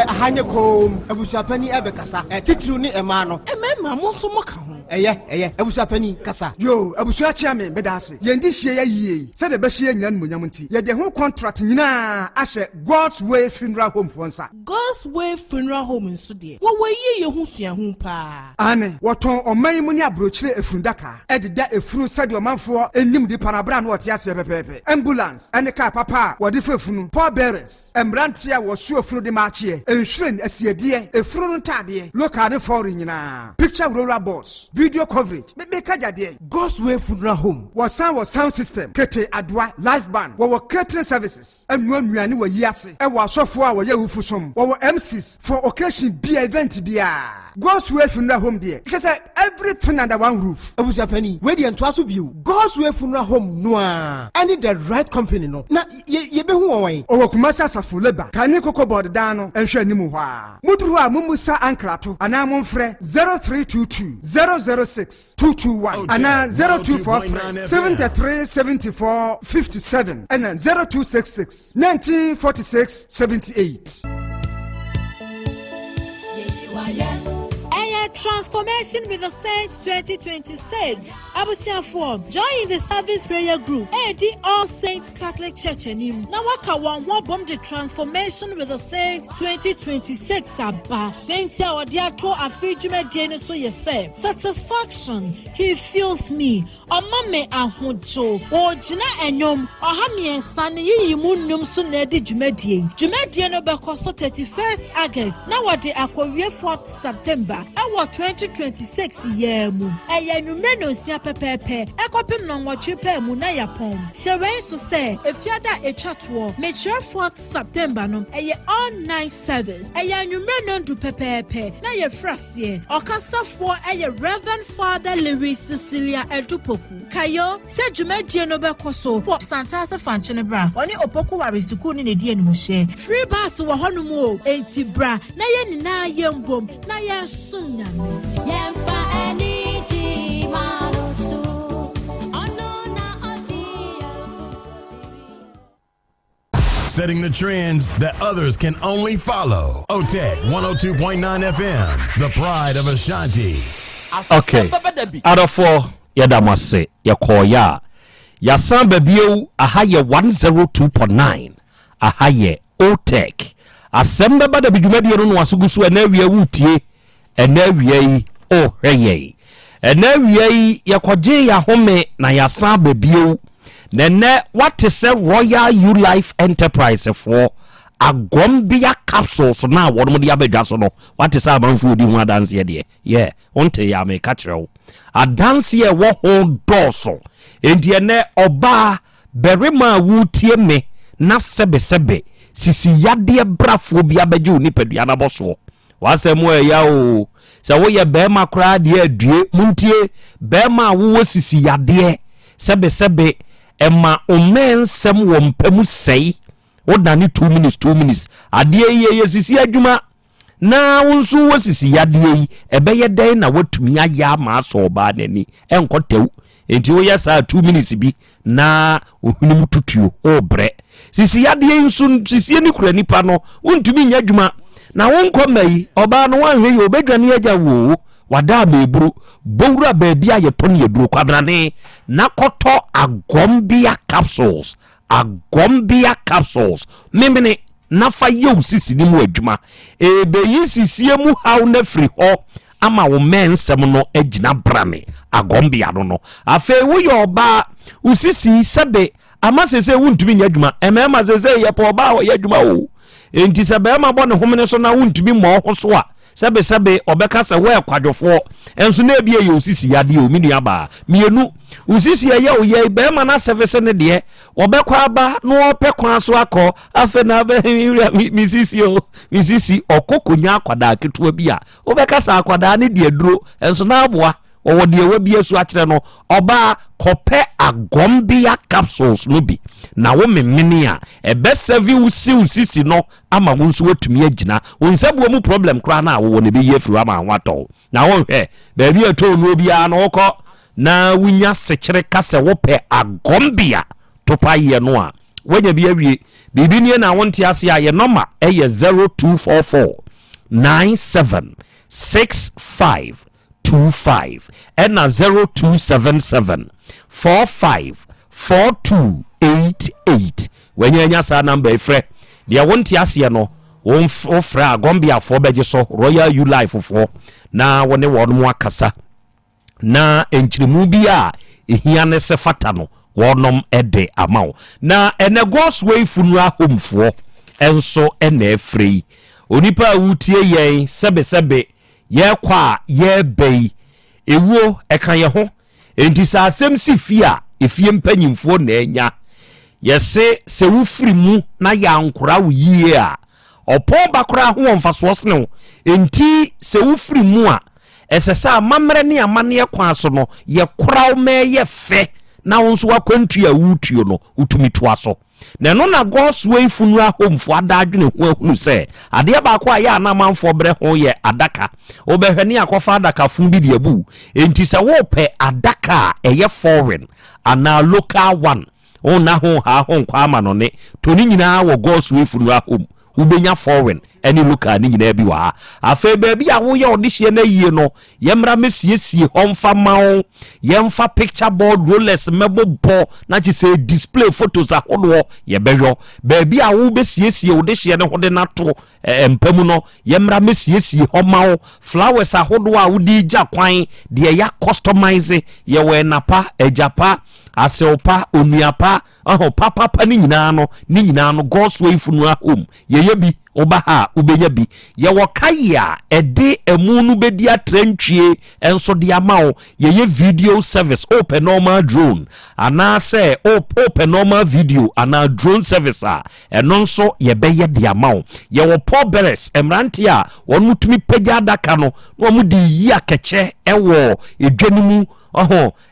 Ahanye kom abusapani ebekasa titru ni ema no emema mo so mo ka ho eye abusapani kasa yo abusua chia me bedase yendi hie ya yie se de be hie nya nmonyam nti ye de ho contract nyina ahye God's Way Funeral Home fonsa. God's Way Funeral Home nso de wo wayi ye ho sua ho pa ane woton oman mu ni abrochire efundaka ededa efunu sade omanfo enim di panabra na wote ase pepepe ambulance ane car papa wode fefunu poor bearers embrantia wo su efunu de ma ensuring asiedie efuru ntade local foreign nyina picture roller boards video coverage me kajade God's Way Funeral Home was sound system kete adwa live band wo catering services anuanuane wo yiase e wo asofo a wo yehufusom wo MCs for occasion be event bia God's Way Funeral Home there. She said everything under one roof. Abusapani, where the entwaso view. God's Way Funeral Home noa. I need the right company no. Na ye be hu away. Owo kumasa safu leba. Kani koko board dano enhwe nimu hwa. Muduru a mumusa ankrato. Ana momfre 0322 006 221. Ana 0243 73 74 57. Ana 0266 1946 78. Transformation with the Saints 2026. Abusiafo, join the service prayer group. AD All Saints Catholic Church enim. Na waka wan bomb the Transformation with the Saints 2026 aba. Saints ya wadia to afidjume dene so yese. Satisfaction, he feels me. Omame ahojo. Ojina enyom. Ohami ensane yiyimu num so nedi jumedie. Jumedie no bekoso 31st August. Na wade akwawie 4th September. 2026 year mu eye numre no sia pepepe ekopim no nwotwe pa mu na yapon hyewen so se efiada etwato me 4th September no eye all night service eye numre no ndu pepepe na ye frase okasafo eye Reverend Father Lewis Cecilia Edupoku kayo se dwumadie no bekoso santase fanchene bra oni opoku warisuku ni nedi animu hye free bus wo honum o enti bra na ye nina ye mbom na ye sunna setting the trends that others can only follow. Otec 1029 FM, the pride of Ashanti. Okay. Out of 4, Yadamase, Yakoya. Yasan Beba Ahaye 102.9. Ahaye Otec. Asem Beba Dabi Jumedi no wasugusu ene wutie. Ene wiei o heye. Ene wiei yakwaje ya home na yasan bebio. Nene what is a Royal U Life Enterprise for Agombia capsules na won de abedwa so no. What is a manfu di ho dance ye de. Yeah, onte ya me ka kire wo. A dance ye wo ho doso. Enti ene oba berima wutie me na sebe sisi yade brafo bia beju ni pedua na boso. Wasem we ya o se wo ye bema kra de adue muntie bema wo sisi yade sebe ema omensem wo mpamu sei wo dane 2 minutes ade ye sisi adwuma na wonso wo sisi yade yi ebeye den na watumi aya ma so ba nani enkotew enti wo ya sa 2 minutes bi na ohunum tutuo o bre sisi yade yi nso sisi ni kura nipa no wontumi nya adwuma na wonko mai oba no wanhwe ye obedwane agya wo wada mebru bowura baabia ye tone yeduro kwabrane na koto agombia capsules memene nafa ye sisi ni mu adwuma ebe yi sisi mu haw na firi ho ama wo mensem no agina brane agombia no afa wo ye oba usisi sebe ama sese wuntumi nya adwuma emema sese ye pa oba wo ye adwuma o enti sebe ma bo ne homene so na wuntumi mo ho so a sebe obeka se we kwadwofo enso na ebie ye usisi yade o minu aba mienu usisi ye o ye be ma na service ne de obekwa aba no ope kwa so akọ afa na ba misisi okokonya akwada ketua bia obeka sa akwada ne de aduro enso na aboa owo de ewa bia su akire no oba kope agombia capsules no bi na wo memene a ebe serve usisi no ama wo nso watumi agina wonsabuo mu problem kra na wo ne be ye firi ama wato na wo hwe ba bia to no bia na wokọ na wunya sekere kase wo pe agombia topa ye no a wanya bia wie bibi nie na wonte ase a ye number eye 0244 976525 and 0277 454288 when you nya sa number efre dia wonte ase no won ofra agombia fo beje so Royal U Life fo na wone won mu akasa na enchirimu bia ehia ne se fata no wonom ede amaw na enegos way funua homfo enso ena efrei onipa wutie yen sebe ye kwa ye bei ewo eka ye ho enti sa asem si fia efie mpanyimfo na enya yese se wufiri mu na ya nkora wo yie a opo bakora ho mfaso sene enti se wufiri mu a esesa mamre ne amane kwa so no ye kora me ye fe na wonso wakwantua wutuo no utumitoa so na no na God's way funua homfo adadwene ho hunu se ade ba kwa ya na manfo bre ho ye adaka obehwani akofa adaka fun bi de abu enti se wo pe adaka eye foreign ana local one ona ho ha ho nkwa ama no ne to ni nyina wo God's way funua hom ubenya foreign any local ni nyina bi wa afa baabi a wo ye odihye na yie no yemra mesiesie homfa mawo yemfa picture board rollers mebobo na chi say display photos ahodo ye behwo baabi a wo besiesie odihye ne hode nato empamu no yemra mesiesie homawo flowers ahodo a wodi gya kwan de ya customize ye we napa ejapa aseopa onuapa papa ni nyina no God's way funua home ye bi obaha ubenya bi ye wokaya ede emunu bedi atrantwie enso de amawo ye video service open normal drone ana say open normal video ana drone service a eno nso ye beye de amawo ye wo pobers emrante a wonutumi pagya daka no no mu di yi akeche ewo edwanumu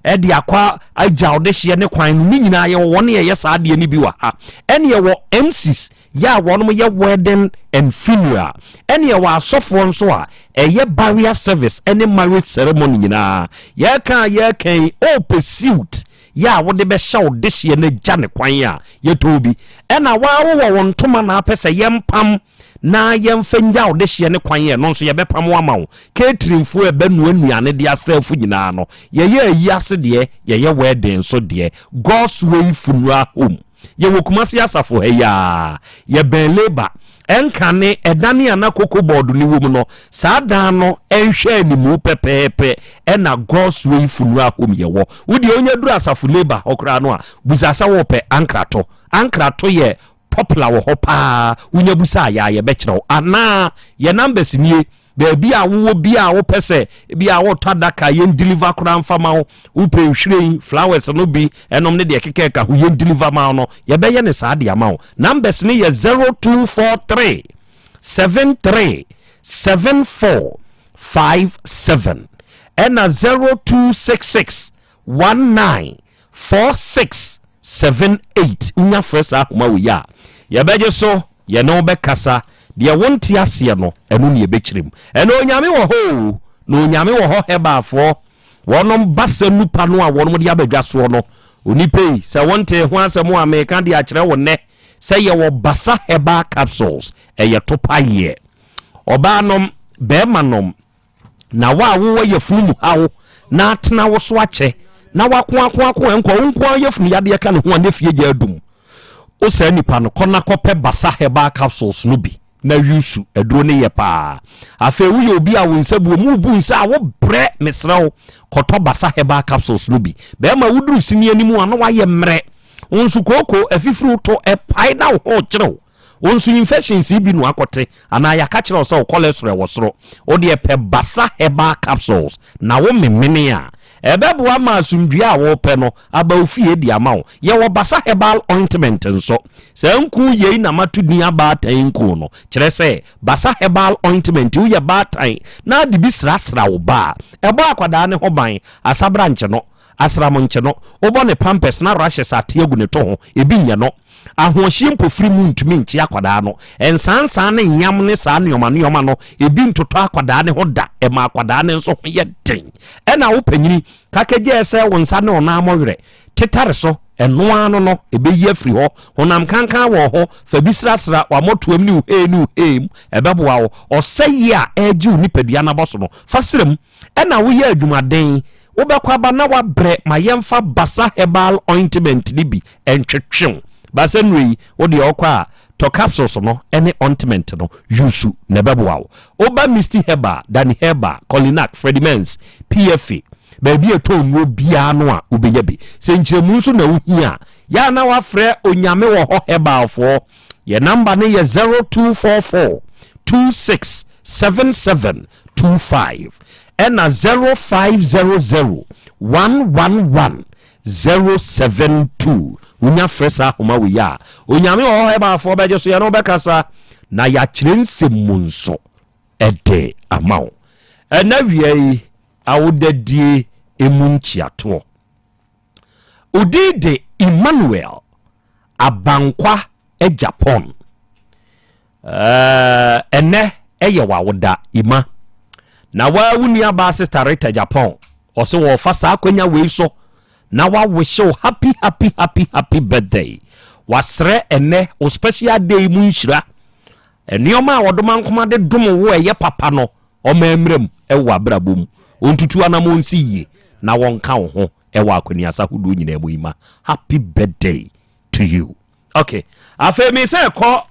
edi akwa aja odehye ne kwan ni nyina ye won ye saa de ni bi wa ha ene ye wo MCs ya wonum ye wedding and funeral ene ye wa asofo nso a eye barrier service ene marriage ceremony nyina ye kan pursuit ya wode be sha odehye ne gya ne kwan a ye tobi ena wa wo won toma na apese ye mpam na yemfenya odehye ne kwan ye no nso ye bepam amawo caterinfo e banu anuane de asafu nyina no ye ayi ase de ye wedding so de God's way funeral home ye wokumasi asafo heya ye ben labor enkane edane anakoko board ni wom no saada no enhwe animu pepepe ena God's way funeral home ye wo wodi onya duru asafo labor okra no a buzasa wo pe ankrato ye popular wo hopa unya busa ya ye bekiro ana ye numbers nie baabi a wo bi a wo pese bi a wo tadaka ye deliver kura mfama wo pe hwiren flowers no bi enom ne de kekeka ho ye deliver ma no ye beye ne saa de ama wo numbers ne ye 0243 73 7457 ena 0266 194678 unya first ahoma wo ya ye beje so ye no be kasa de wonti ase no enu ne ebekirem eno onyame wo ho no onyame wo ho hebafo wonom basa nupa no a wonom de abadwa so no onipei se wonte ho asem a meka de akire wo ne se ye wo basa heba capsules eye topaye obanom bemanom na wa wo ye funu hawo na atena wo so ache na wakwa enko ye funu yade ka ne ho ne fie gya adum o se nipa no kona kope basa heba capsules no bi na yusu eduro ne ye pa afa wu ye obi a wo nsabu mu bu nsa wo bre mesrawo koto basa heba capsules no bi be ma wuduru sini animu ano wa ye mre onsu koko afifuru to e pai na ho kire onsu infections bi no akote ana ya ka kire so cholesterol wo soro o de pe basa heba capsules na wo memene a ebeboa ma asumdua a wo pe no aba ofie di amawo ye wo basa herbal ointment nso se nku ye na matudni aba tan nku no kire se basa herbal ointment wo ye ba tan na de bi srasra wo ba ebo akwada ne ho ban asabra nche no asram nche no obo ne pampers na rashes atiagu ne to ho ebi nye no ahohye mpofiri mu ntumi nchi akwada no ensansan ne nyam ne saa neoma no ebi ntoto akwada ne ho da ema akwada ne nso ho ye den ena wo panyini kakeje ese wonsa ne ona amowere tetare so eno ano no ebeyi afiri ho honam kankan wo ho fa bisrasra wa motoam ni uhenu em ebeboa wo osayi a eju nipadua na boso no fasrem ena wo ye adwumaden wo bekwa ba na wa bre ma yemfa basa herbal ointment ni bi entwetwe basenri wo de okwa to capsules no any ointment no yusu nebeboa oba misty heba dani heba colinac fredimens pfa baby eto nwo bia no a obenya bi senchiremu nso na wuhia ya na wafre onyame wo ho heba fo ye number ne ye 0244 267725 and 0500 111 072 unya fresa homa we ya onyame ho heba afo beje so ya no bekasa na ya kyerensem munso ede amawo ena wiei awodadie emunchiato udide Emmanuel abankwa Japan ene eye wawoda ima na wa wuni aba sister Rita Japan ose wo fasa akwanya we so na wa wish you happy birthday wasre ene o special day mu nhyira enioma wodoma nkoma de dom wo eye papa no o mamrem e wa brabom ontutu anamo nsiye na wonka wo ho e wa akwani asahudu nyina mu ima happy birthday to you. Okay, afa mi se ko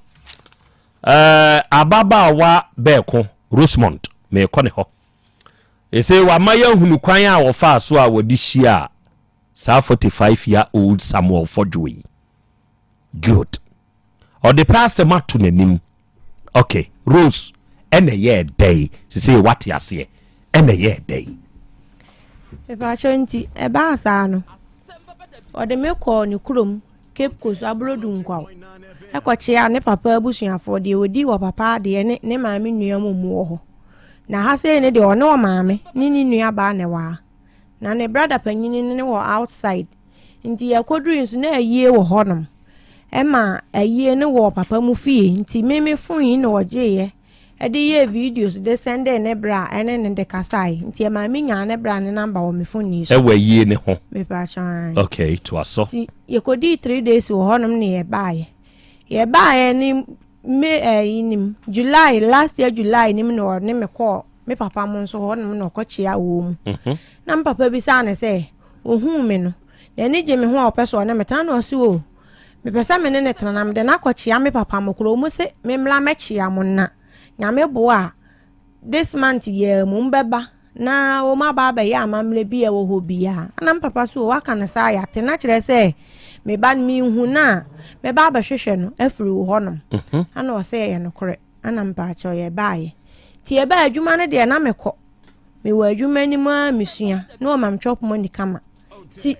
ababa wa beko Rosemont me ko ne ho ese wa maya hunu kwan a wo fa so a wodi hia sa 45-year-old Samuel Fodjoy. Good. Or the past matu nenim. Okay, Rose ene ye day. She say what ya say. Ene ye day. Pepa chonti eba asano. O de me ko ni kurom Cape Coast abrodun kwa. E ko chia ne papa abusuafo de odi wo papa de ne maame nuamu mu ho. Na ha say ne de o ne o maame ni nua ba ne wa. Na ne brother panyini ne wo outside. Nti yakodru nso na ayie wo honum. Ema ayie ne wo papa mu fie nti meme fun na oje e de ye videos de send ne bra ene ne de kasai nti ma me nya ne bra ne number wo me fun ni so. E wa yie ne ho. Me pa chan. Okay, to aso. Ti yakodi 3 days wo honum ne ye baaye. Ye baaye ni me nim July last year July nim no ne me call me papa mo nso honum no kochia wo mu. Na papa bi sa ne se ohun me no na ni je me ho opeso na metan no si o me pesa me ne tranam de na kochia me papa mo kro mu se me mla mechia mo na nya me bo a this month ye mu mbeba na o ma ba ba ya amamle bi e wo ho bia na papa so wa kana sa ya te na kire se me ba mi hu na me ba ba hwehwe no afiri wo honom ana o se ye no kore ana mpa cho ye baaye ti e ba adwuma ne de na me ko me wa adwuma ni ma misua na o mam chop money kama ti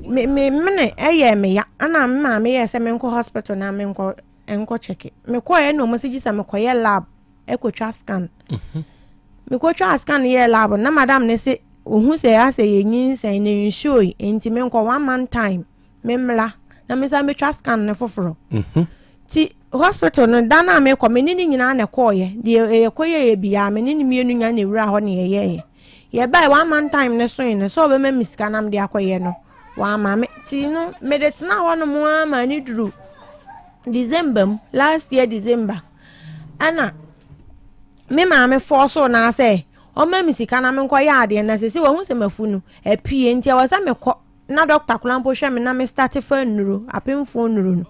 me eye me ya ana ma me ye se me nko hospital na me nko check me ko ye no mo se gisa me ko ye lab ekotwa scan me ko twa scan ye lab na madam ne se ohun se ya se ye nyin se ne nshoy enti me nko 1 month time me mla na me sa me twa scan ne foforo ti hospital no dana me ko me ni nyina na ko ye de ko ye bia me ni mienu nya na wura ho ne ye bai 1 month time ne so ne so be me miska nam de akoye no wa ma me ti no me de tna ho no mo ama ni duru December last year December ana me ma me force na say o ma misika na me nko ya ade na se wo hu se mafunu apie ntia wa sa me ko na doctor kulampo hwe me na me start fa nuru apemfo nuru no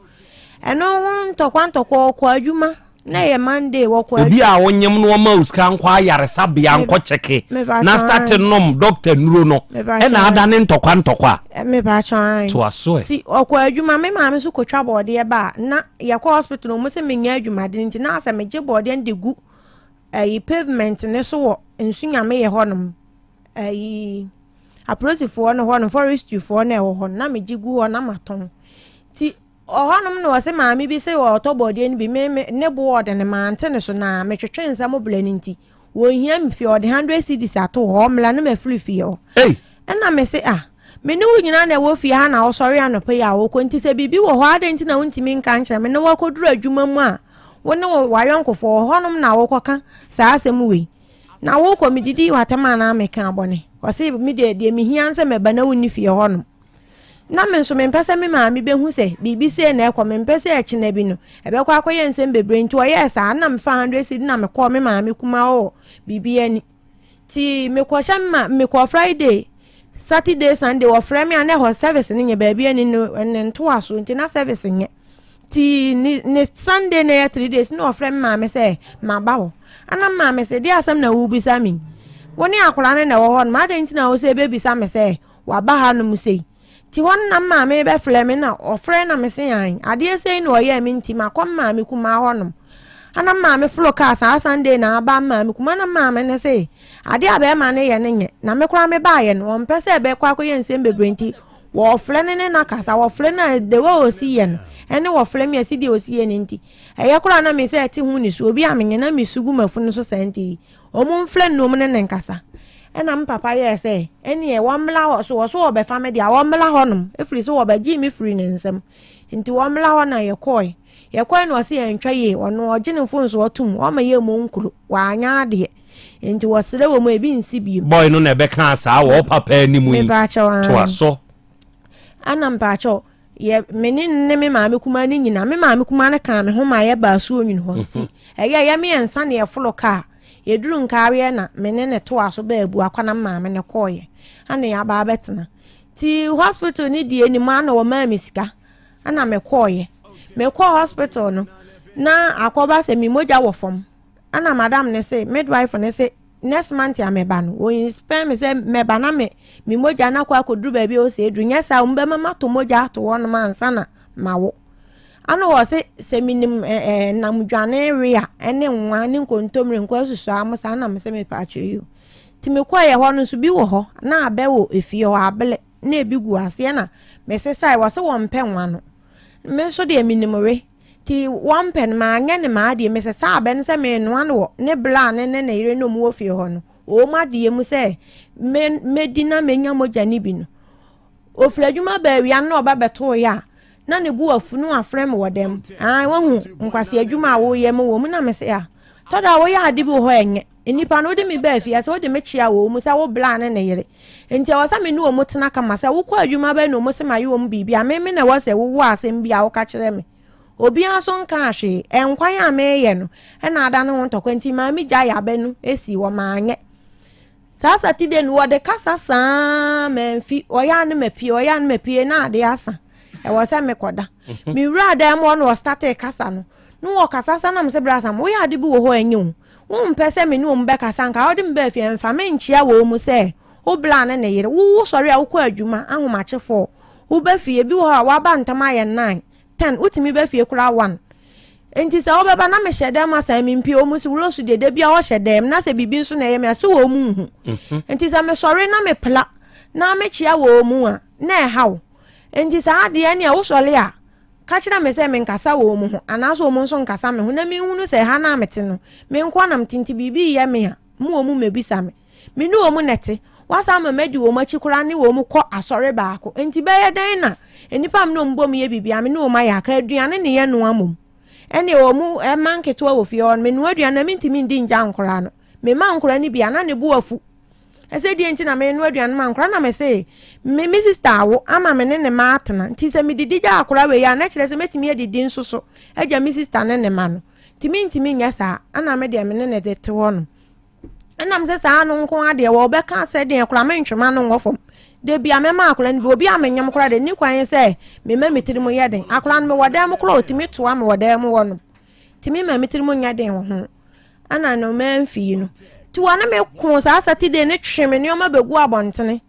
eno ntokwa ko adwuma na ye Monday woko obi a wonyem no ma uska nkwa yaresa bia nkọ cheke na start nom doctor nuro no e na ada ne ntokwa me ba chan to aso ti okwa adwuma me ma me so kotwa bode e ba na ye ko hospital mo se menya adwuma de nti na asa me je bode ndegu pavement ne so wo nsunya me ye honom aprosifo no honom forestry fo na e wo hon na me jigu ho na maton ti ohanum no wase maami bi se wo to body ni bi me ne board ne mante ne so na me twetwe nsa mo bla ni nti wo hia mi fi od 100 cedis ato ho mla no me free fi ho na me se me ne wo nyina na wo fi ha na wo sori anopa ya wo ko nti se bibi wo ho ade nti na wo ntimi nka nkyere me ne wo koduru adwuma mu a wo ne wo wayonkofo honum na wo koka saa asem we na wo ko mididi watama na me kan abone wase mi de mi hia nsa me ba na wo ni fi honum na me so me mpese me maami be hu se bibi se na ekọ me mpese echi na bi no ebe kwa akoye nsem bebre nti o yes na me 500 cedi na me kọ me maami kuma o bibi ani ti me kọ sha me kọ Friday Saturday Sunday wo frame me na ho service ni nye ba bi ani no nto aso nti na service nye ti ni Sunday na 3 days no frame maami se ma ba ho ana maami se dia asem na wo bi sa mi woni akora na wo ho ma de nti na wo se be bi sa me se wa ba ha no mu sei ti won na maame be fleme na ofre na me se yan ade sei no ye mi nti makom maame kuma honom ana maame flo ka sa Sunday na aba maame kuma na maame ne sei ade abe ma ne ye ne nye na me kura me ba ye no on pese be kwa ko ye nsem bebre nti wo fle ne na kasa wo fle na de wo osi ye no ene wo fle me asi de osi ye nti eye kura na me se ti hu ni so obi amenye na me sugu mafu no so senti o mu fle no mu ne nkasa ena mpapa ye se eni e womla wo so obe family a womla honum efri so obe gi mi free ne nsem nti womla ho na ye koi no se ye ntwa ye ono ogene fo nso otum o ma ye mo nkuru wa anya ade nti wo sere wo mo ebi nsi bi boy no na be kan sa wo papa animu yi to aso ana mpacho ye menin ne me maame kuma ni nyina me maame kuma na kan me ho ma ye ba so onyin ho nti eye ye me ensa ne ye folo ka yeduru nkawe na menene to aso ba abu akwana maame ne koye ana ya ba betena ti hospital ni die ni ma na wo ma misika ana me koye me ko hospital no na akoba se mi moja wo fom ana madam ne se midwife ne se next month ya me ba no wo inspect me se me ba na me mi moja na kwa koduru ba bi o se edu nya sa mbe mama to moja to won ma ansa na mawo ana wo se minim namdwane ria ene nwa ni nkontomre nkwa susu amusa na me se me pa cheyu ti me kwa ye ho no so bi wo ho na abe wo efie ho abele na ebigu ase na me se sai wo se wo mpe nwa no me so de minim we ti wo mpe ma anya ne ma de me se sa abe ne se me nwa no ne bla ne ne ire no mu ofie ho no o ma de mu se me dina menya moja ni bi no ofladwuma ba wi an na oba beto ya na ne bu afunu afrem wodem wahu nkwase adwuma wo ye mo wo mu na me se ya toda wo ya ade bi ho enye enipa no de mi ba afia se wo de me chia wo mu se wo bla ne yere enti wo sa me nu wo mu tena kama se wo kwa adwuma ba no mo se mayi wo mu bibia me na wo se wo asem bia wo ka kire me obi aso nka ahwe enkwan a me ye no na ada no ntokwa enti ma mi ja ya ba nu esi wo ma anye sasa ti de no wo de kasa sa menfi oya ne mapie na ade asa e wo se me koda mi wura da mo no start e kasa no wo kasa sa na me se brasa mo ya de bi wo ho enyu wo mpese me no mbe kasa nka wo de mbe afie mfa me nchia wo mu se wo bla ne yere wo sori a wo kwa adwuma ahomachefo wo ba fie bi wo ha wa ba ntama ye 9 10 utimi ba fie kura 1 enti se wo beba na me hyedem asa mi mpie o mu se wo su de bia wo hyedem na se bibi nso na ye me se wo mu hu enti se me sori na me pla na me chia wo mu a na e hawo enti se ade ene a wo sori a ka kira me se me nkasa wo mu ho anaso wo nso nkasa me ho na mi hunu se ha na mete no me nkwa na mtinti bibi ye me a mu o mu mebisa me me nu o mu nete wasa ma medi wo machi kura ni wo mu kọ asori baako enti be ye dan na enipa m no mbom ye bibia me nu o ma ya ka aduane ne ye no amom ene wo mu e manketo wo fie on me nu aduane na mintimi ndi nja nkora no me ma nkora ni bia na ne bu afu ese di enti na me nu aduane ma nkora na me se me sister wo ama me ne ma atena nti se me didi ja akora we ya na kire se metimi ye didi nsoso eja me sister ne ma no timi nya sa ana me de me ne de te wo no enam se sa anu nko ade wo be ka se de akora me ntwema no ngofom de bia me ma akora ni obi amenyam akora de ni kwan se me ma metiri mo ye den akora no me wodam akora otimi toa me wodam wo no timi ma metiri mo nya den ho ana no man fi no ti wana me ko sa Saturday ne tweme ne o ma begu abontene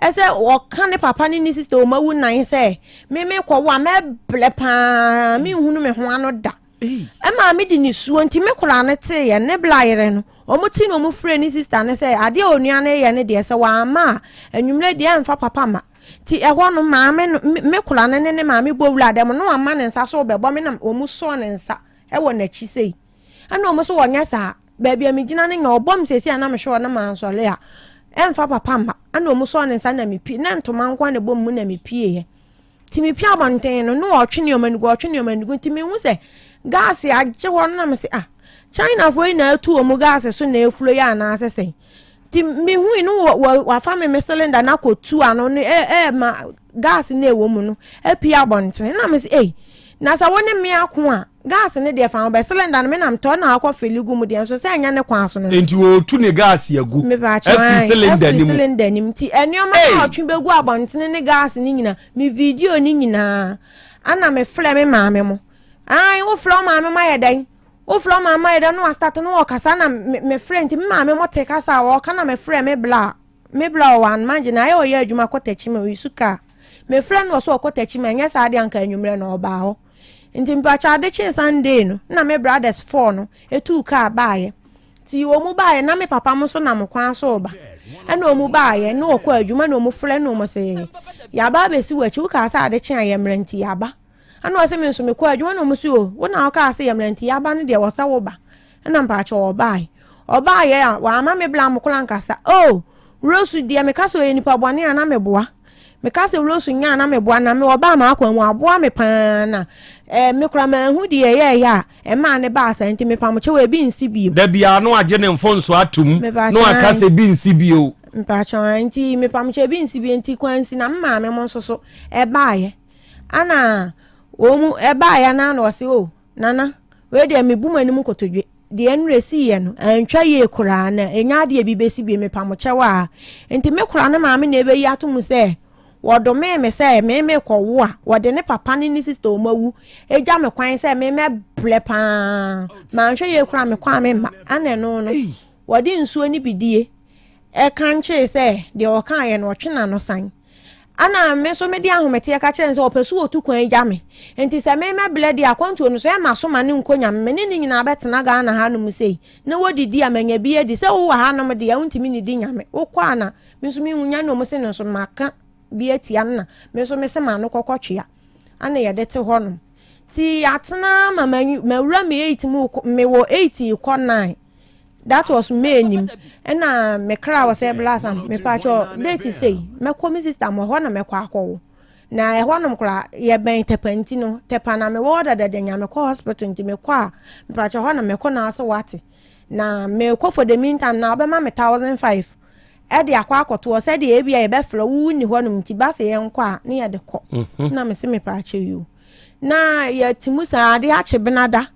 ese o kan ne papa ne ni sister o ma wu nan se me ko wa me ble pa me hunu me ho ano da ma me di ni suo nti me kura ne te ye ne bla yere no o mo ti no mo frɛ ni sister ne se ade onua ne ye ne de se wa ma anwumre de amfa papa ma ti ehwo no ma me kura ne ma me bowula dem no ama ne nsa so be bo me na o mu so ne nsa e wo na chi sei ana o mo so wonya sa baby mi gina ne nya obom sesi ana me hwe na ma nsole a emfa papa ma ana o mu so ne nsa na me pi na ntoma nkwa ne bom mu na me pie ye ti me pi abonten no no otwe ne omanigu ti me hu se gas agye ho na me se China for na atu o mu gas so na efulo ya na asese ti me hu no wa fa me cylinder na ko tu ano ne ma gas na ewo mu no e pi abonten na me se na sa woni me ako a gas ne de fa be cylinder me nam to na akwa feligu mu de so se anya ne kwa so no enti o tu ne gas yagu e cylinder ni mti enioma na otwe begu abonten ne gas ni nyina me video ni nyina ana me fle me maame mo wo flo maame ma yedan wo flo maama yedan no start no wo kasa na me friend me maame mo te kasa wo kana me frɛ me bla one man na ye o ye adwuma kotachi me wisuka me friend wo so kotachi me nya sa de anka anwumre na oba ho nti mpa cha de chin Sunday no na me brothers 4 no etu ka baaye ti wo mu baaye na me papa mo so na mo kwan so ba ana o mu baaye no okọ adwuma na o mu frɛ no mo se ya ba be si wachi wo ka sa de chin ayemre nti ya ba ana o se me so me kọ adwuma na mo si o wo na o ka se yemre nti ya ba ne de wo sa wo ba ana mpa cha o baaye a wa ama me bla mo kran kasa Rose dia me kasa o nipa bone ana me boa me kasa Rose nya na me boa na me oba ma akwa mu aboa me pa na me kura ma hu die ye ya ma ne ba asa nti me pa mo che we bi nsi bi da bia no age ne mfonso atum no akasa bi nsi bi o mpa cha nti me pa mo che bi nsi bi nti kwansi na mma me mo nsoso baaye ana o mu baaye na no se nana we de me bu manim kotodwe de enresi ye no antwa ye kura na enya de bi besi bi me pa mo che wa nti me kura na maame na ebe yi atum se wodo me se me ko wo a wode ne papa ne sister o mawu eja me kwan se me ble pa ma nhwe ye kura me kwa me ma ane no wode nsuo ni bidie e kan che se de o kan ye no twena no san ana me so me di ahomete ka kire se opesu otu kwan eja me enti se me ble di akwantu no so e maso ma ne nkonya me ne nyina betena ga na ha no mu sei na wodidi amanya bi edi se wo ha no me de ya untimi ni di nyame wo kwa na me so me hunya no mo se no so maka bi etia na me so me se ma no kokotwea ana ye de te ho no ti atena ma wura me 8 mu me wo 8 ko 9 that was me nim na me kra was e blasam me pa cho date say me ko mi sister mo ho na me kwa akwo na e ho no kra ye ben tepanti no tepa na me wo da nya me ko hospital nti me kwa me pa cho ho na me ko na so wate na me ko for the meantime na be ma me 1500 e de akwa akoto se de e bia ye be flo wu ni ho no nti ba se ye nkwa na ye de ko na me se me pa cho yu na ye timusa ade a che benada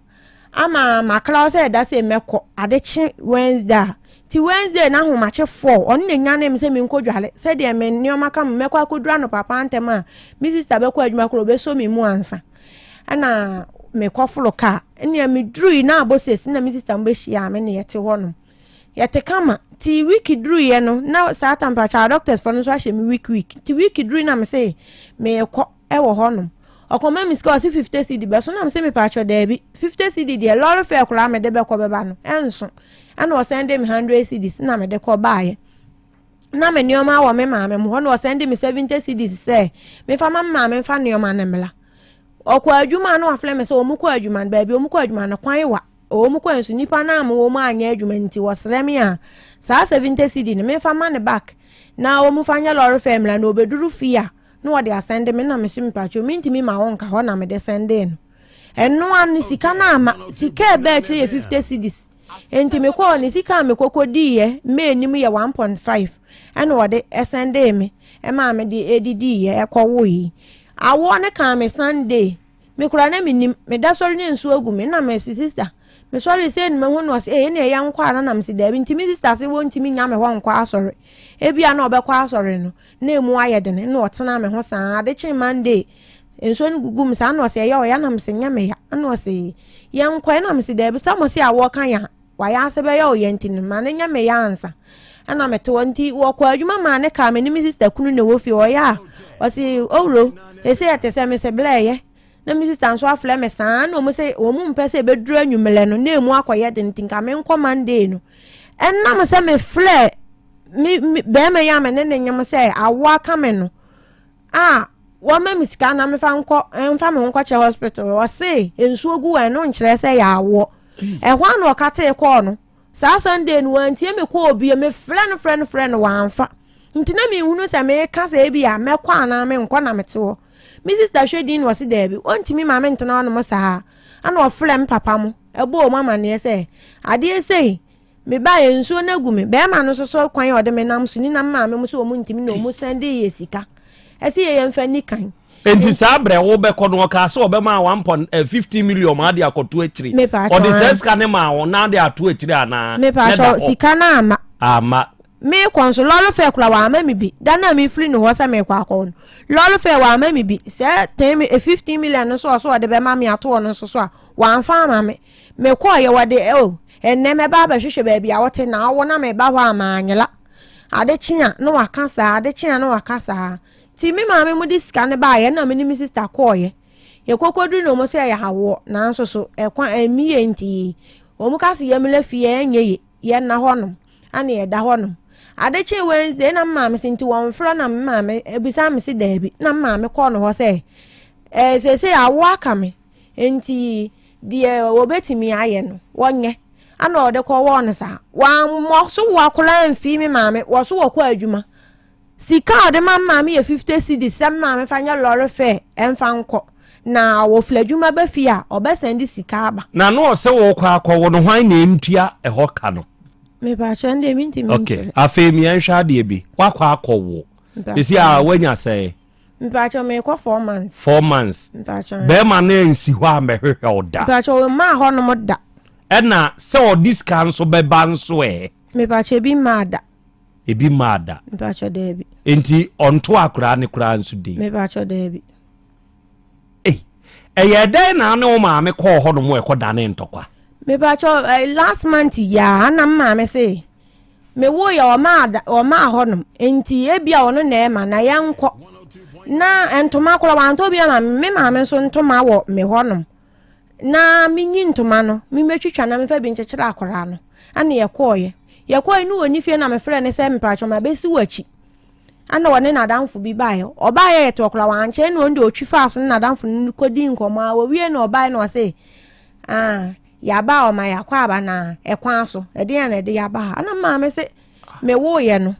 ama makra say da say meko adechi Wednesday ti Wednesday na homache 4 on ne nya na me say me nkodwale say de me nioma ka meko akodura no papa antema mi sister be ko adwuma kro be so me mu ansa ana me koflo ka ene me dru na aboses na mi sister mbe hia me ne yete ho no yete kama ti week dru ye no na sa temperature doctors for no so ahye me week ti week dru na me say me ko e wo ho no okoma mi score 50 cd be so na me say me pa cho Dabi 50 cd de lorry fare kura me de be ko beba no enso ana o send me 100 cds na me de ko baaye na me nioma wo me maame mo na o send me 70 cds say me fa mama me fa nioma na mela okwa adwuma na afle me say o mu ko adwuma Dabi o mu ko adwuma na kwan wa o mu ko enso nipa na am wo mu anya adwuma nti wo sere me a sa 70 cd ne me fa man back na o mu fa nya lorry fare mela na obeduru fia no what they are sending me na me sim pacho minti mi ma won ka ho na me de sending eno an sika na ama sika e be kire 50 cedis enti me ko ni sika me kokodi ye me nim ye 1.5 eno what they sending me e ma me de edidi ye e ko wo yi awo ne kan me Sunday me kura na me nim me da sori ne nsu agu me na me sister me sorry say me hu no say ne ya nkwa ara na me si Dabi ntimi sister say won ntimi nya me ho nkwa asori ebia na obekwa asori no na emu ayede ne na otena me ho san ade chi Monday enso no gugu msa na ose ya oya na mse nya me ya na ose yen kwa na mse da bi samo se awo kan ya wa ya se be ya oyentini ma na nya me ya ansa ana mete wonti wo kwa adwuma ma ne ka me ni mi sister kunu ne wo fi oya ose owro ese ya te se me se bleye na mi sister nso afle me san no mo se wo mu mpese be duru anwumele no na emu akoye de ntinka me nko Monday no enna mo se me fle mi be me ya me ne nyam se awo aka me no wo ma misika na me fa me nko che hospital wo se ensu ogu we no nkyere se ya awo ehwa no kate ko no sa Sunday no antie me ko obi me friend wa anfa ntina me hunu se me ka se bia me kwa na me nko na mete wo mi sister Shedin was there bi ontimi ma me ntena no mo sa ana o frem papa mo ebo mama ne se ade sei me ba ensuo na gu me be ma no so kwan o de me nam so ni na ma me mo so o mu ntimi na o mu sende yesika esi ye mfa ni kan enti sa bre wo be ko no ka so be ma 1.50 million ma de akoto akiri o de seska ne ma wo na de ato akiri ana me pa so sika na ama me kwanso lolo fe kula wa ama mi bi dana mi free no hosa me kwa akon lolo fe wa ama mi bi se tem 15 million so de be ma mi ato no so a wa anfa ama me ko ye wade enne me ba ba hwehwe ba bia wote na wo na me ba ho ama anyela ade chinya no wakasa ti mi ma me mu disika ne ba ye na me ni mi sister ko ye kokodu no mo se ya hawo na nso so ekwa emi ye nti o mu kase ye mele fie enye ye na honom ana ye da honom adeche Wednesday na mma me sinti won fra na mma me ebisa me si dabi na mma me ko no ho se se awo aka me enti die obetimi aye no wonye ana ode ko won sa wa mo so wa kula mfi mi ma me wo so wo ko adwuma sika ode mma me ye 50 cedi sem ma me fanya lorry fare emfa nko na wo fladwuma ba fi a obesendi sika aba na no se wo kwa akwo no hwan na entua eho ka no me ba chande minti okay afi mi anhwa de bi wakwa akwo esi a wanya say mpacho me ko 4 months 4 months mpacho be ma na ensi ho a mehwehwe oda mpacho ma ho no moda ena se o discount so be ban so mpacho bi mada ebi mada mpacho debi enti onto akura ne kura nso de mpacho debi eye den na ne o ma me ko ho no mo e ko dane ntokwa me mpacho last month ya na mma me say me wo ya o ma ho no enti ebia ono na e ma na ya nko na entoma kura wanto bia ma me ma me so ntoma wo me ho no na minyi ntoma no mi metwitwa na me fa bi nkyekere akora no ana ye koye no oni fie na me frɛ ne sɛ mpacho ma besi wachi ana wone na danfo bi bae obaye ye to kora wanche no ndi otwifa so na danfo no kodi nkoma wo wie na obaye no se ya ba o ma ya kwa aba na ekwan so ede na ede ya ba ana ma me se me wo ye no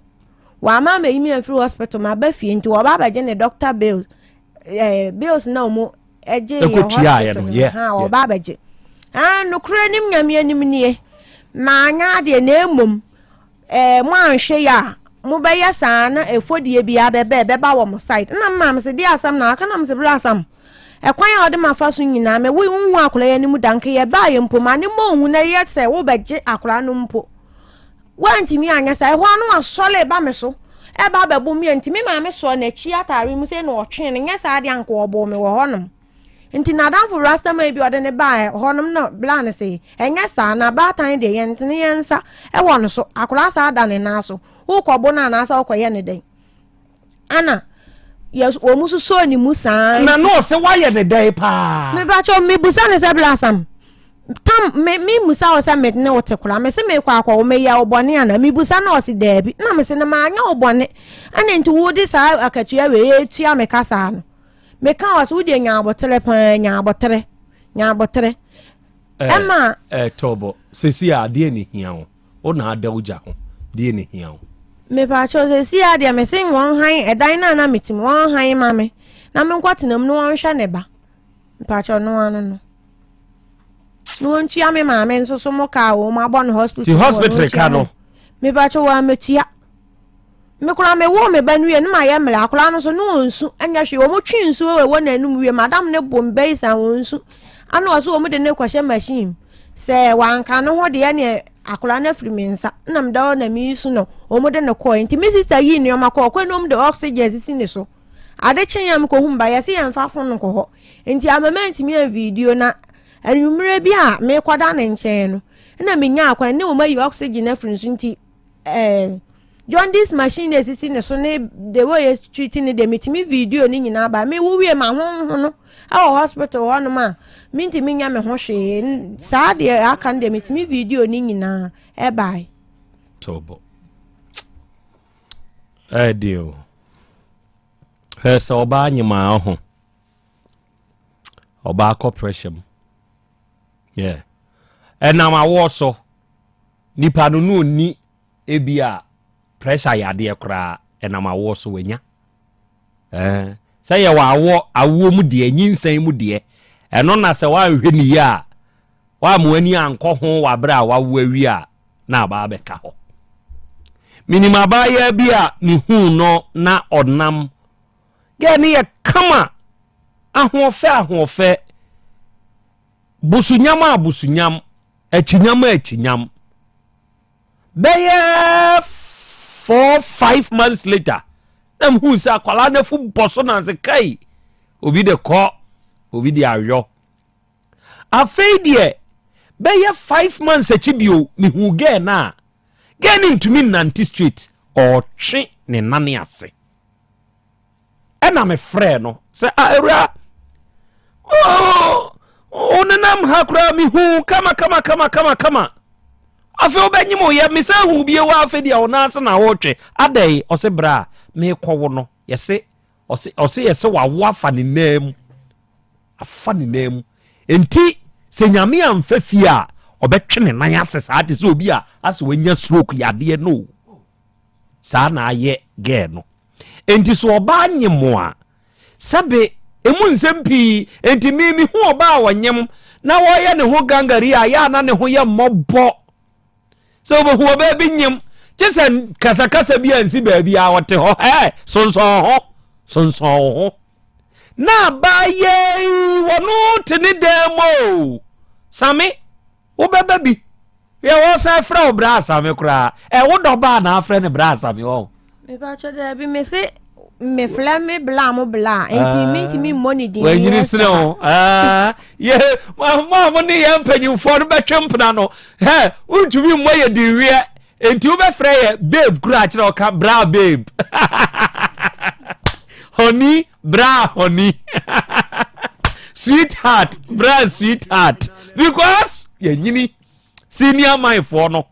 wa ma me yimi free hospital ma ba fie nti oba ba je ne doctor bills na mo eje ye hospital ha oba ba je no kure nim nyame anim nie ma nya de na emom mo anhwe ya mo ba ya sana efodie bia beba wo mo side na ma me se di asam na aka na me se bra asam ekwan ya ode mafa so nyina me wo hu akora ya ni mu danke ye ba ye mpo ma ne mo hu na ye se wo beje akora no mpo wantimi anya sai ho no asole ba me so e ba bebo mi ntimi ma me so na chi atare mu se no otwe ne nya sa ade anka obo me wo honom nti na danfo rasta ma bi ode ne ba honom no blan se enya sa na ba tan de ye ntine ye nsa e wo no so akora sa ada ne na so wo kobo na na sa okoye ne den ana yes o musu so ni musa na no se wa ye ne dai pa me ba cho me busa ne se blasam tam me musa o se me ne o te kura me se me kwa o me ya obone ana me busa na o se dabi na me se na ma anya obone ana nti wo di sa akatua we etua me kasa no me ka o se wo di nya abotere pa nya abotere ema tobo sesi ade ni hia o na ada uja ho de ni hia me pa cho se si ade me se won han edan na metim won han ma me na me nkwatenam no won hwa ne ba me pa cho no anu no nchi ame ma me nso so mo ka o ma bon hospital ti hospital ka no me pa cho wa metia me kura me wo me ba nuye no ma ye mla akura no so no nsu anya hwe o mo twi nsu we wo na anum wie madam ne bombe isa won nsu ana o so o mo de ne kwahye machine se wanka no ho de ye ne akura na firi mensa nam da na mi su no o mo de ne ko nti mi sister yi ni o ma ko no mo de oxygen sisi ne so ade chenyam ko humba ya se yemfa fo no ko ho enti amament mi a video na anwumre bi a me kwada na nchen no na menya akwa ne o mayi oxygen afrin so nti John this machine is sitting so ne the way you treating the me video ni nyina ba me wo wie ma ho no hospital one ma minti me nya me ho hwe saa de aka de me video ni nyina e bai tobo deal so oba nyima ho oba corporation yeah na ma wo so nipa no no ni ebia pressure yade kra na ma wo so wanya say ye wa awo mu de nyinsan mu de eno na se wa hwe ni ya wa mo ani anko ho wa bra wa wo awi a na ba be ka ho minima ba ya bia ni hu no na odnam ge ni ye kama ahofe busunyam achinyam beye 4-5 months later them who say kwala na fu boso na se kai obi de ko obi de ayo afei de beye 5 months achibio ni hu ge na get into me nanti street or twe ne nane ase ena me frɛ no say awura onenam hakura mi hu kama afi obanyimo ye me say hu bie wa afi dia ona ase na wotwe adai ose bra me kwowo no yese ose yese wa wafa ne nam afa ne nam enti se nyame amfa fie a obetwe ne nan ase saa de so obi a ase wanya stroke yade no saa na aye ge no enti so oba nyimo a sabe emu nsempi enti mimi hu oba wanyem na wo ye ne ho gangari a ya na ne ho ye mobbo so bo hu oba bi nyem jesen kasa bi ansi ba bi a wote ho sonson ho na ba ye wono tene demo sami wo beba bi ye wo sa fra obra sami kura wo do ba na afre ne bra sami wo me ba cho da bi me se me flame bla mo bla enti mi money din when you know yeah ma mo ni ya mpanyu for be twempna no untumi mo ye di wie enti wo be frɛ ye babe kura kire o ka bra babe honey bra honey sweetheart bra sweetheart because ye nyini senior my for no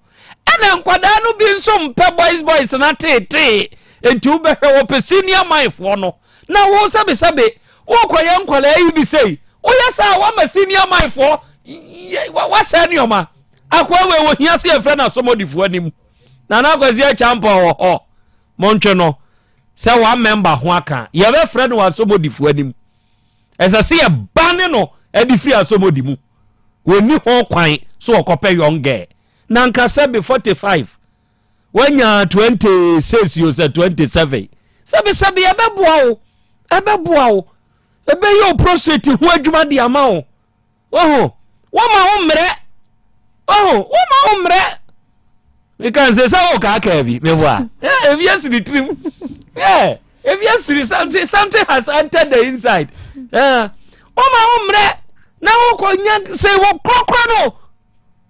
ena nkwada no bi nso mpe boys na tete enti wo be hwe wo pe senior my for no na wo sabe wo koye nkwala yi bi sei wo yesa wa ma senior my for wa senior ma akwa we wo hia se efre na somodifo anim na kwazi a champion ho montwe no se wa member ho aka ye be frɛ no wa somodifo anim esa se ye bane no edi free asomodi mu woni ho kwan so okope young girl na nka se be 45 wanya 26 yo se 27 sabe ebeboa o ebe yo prostate ho adwuma di ama o wo ma wo mre we can say so ka bi me boa if you see the trim if you see something has entered the inside wo mre na wo ko nya say wo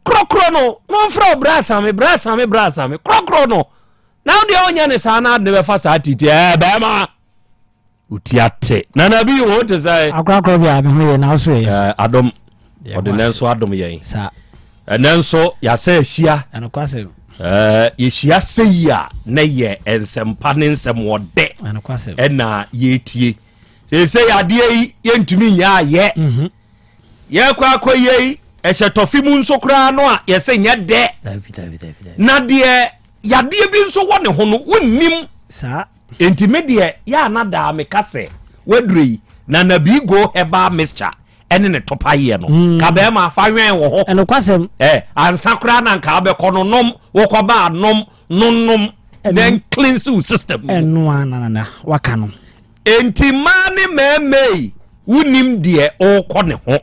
krokro no mo fra brasa me krokro no now de onya ne sa na de be fa sa titi be ma utiate na na bi wo te say akrakro bi a me ho ye na so ye adom ordinance adom ye sa enenso ya say hia eno kwase ye hia sei a na ye ensempa ne nsem wode eno kwase ena ye tie say ade yi ye ntumi nya ye ye kwa akoye ehye tofi mu nso kra no a ye se nya de na de yade bi nso wo ne ho no wonnim sa enti me de ya na da me kase wadrei na nabi go heba mixture ene ne topa ye no ka be ma fa wen wo ho eno kwasem ansa kra na nka be kono nom wo ko ba nom then cleanse your system eno anana waka no enti mani meme unim de o ko ne ho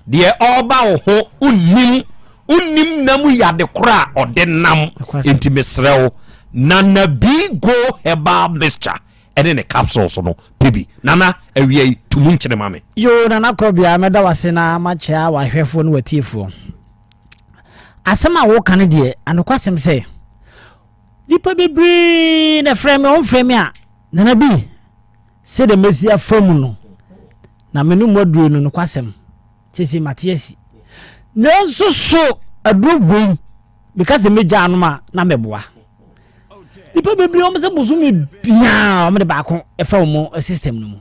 de oba wo ho unim nam yade kra ode nam enti mesrew na nabi go heba mixture ene ne capsules no baby nana awie tumu nkyere mame yo nana Krobea meda wase na machia wa hwefo no watiefo asema wo kan de anokwasem se nipa bibri na frame on frame a nana bi se de mesia fam no na menu moduro no kwasem sisi matiasi nanso so adubwe because the meja anoma na meboa nipa bibri o mse bosumi bia o me de ba ko e fa mo system no mu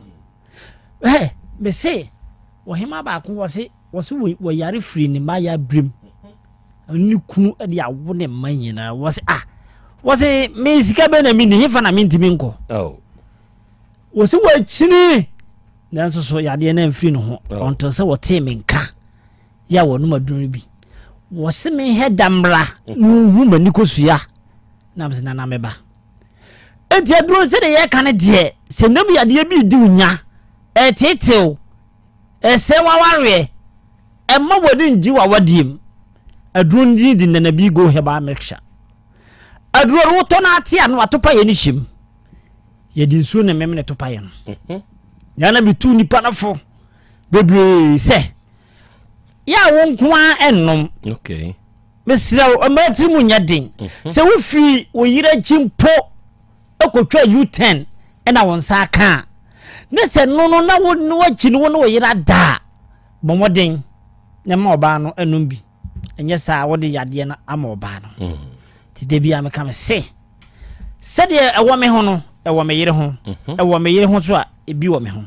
me say wo hema ba ko wo yare free ni ma ya brim ani kunu e de awo ne manyina wo se me sika be na mi ni hifa na mi ntimi nko wo se wo chini nanso so yade na mfiri no ho onto se wo te me nka ya wo no madunu bi wo se me he damra hu mani kosua na mse na meba enti aduro se de ye kan de se nam yade bi di unya tetew se waware ma wodi nji wa wadim aduro ndi di na bi go heba mixture aduro wo to na atia no atopa ye ni him ye di nsuo na memne topa ye no yana bi tu nipa na fo bebre se ya wo nkoa ennom okay mesira o matri mu nyadin se wo fi wo yira chimpo ekotwa U10 ena won sa aka ne se no na wo no wachi no wo yira da bomoden ne ma oba no enum bi enye sa wo de yade na ama oba no ti de bia me kam se de ewo me ho no ewo me yire ho ewo me yire ho so a ebi wo me ho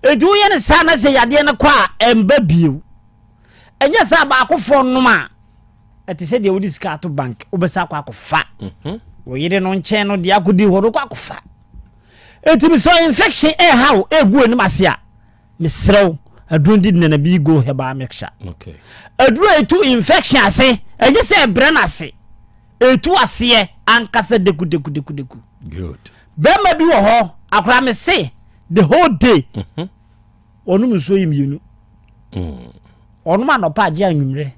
edu ye ne sa na se yade na kwa emba biu enye sa ba akofo no ma eti se de wo diska to bank obesa kwa akofa wo yire no nche no de akodi ho kwa akofa eti mi so infection how egu eni masia misrew adrundi na bi go heba mixture okay adru etu infection ase enye se brand ase etu ase ankasa deku good bema bi wo ho akra me se the whole day onu muso yimienu onu ma no pa age anwumre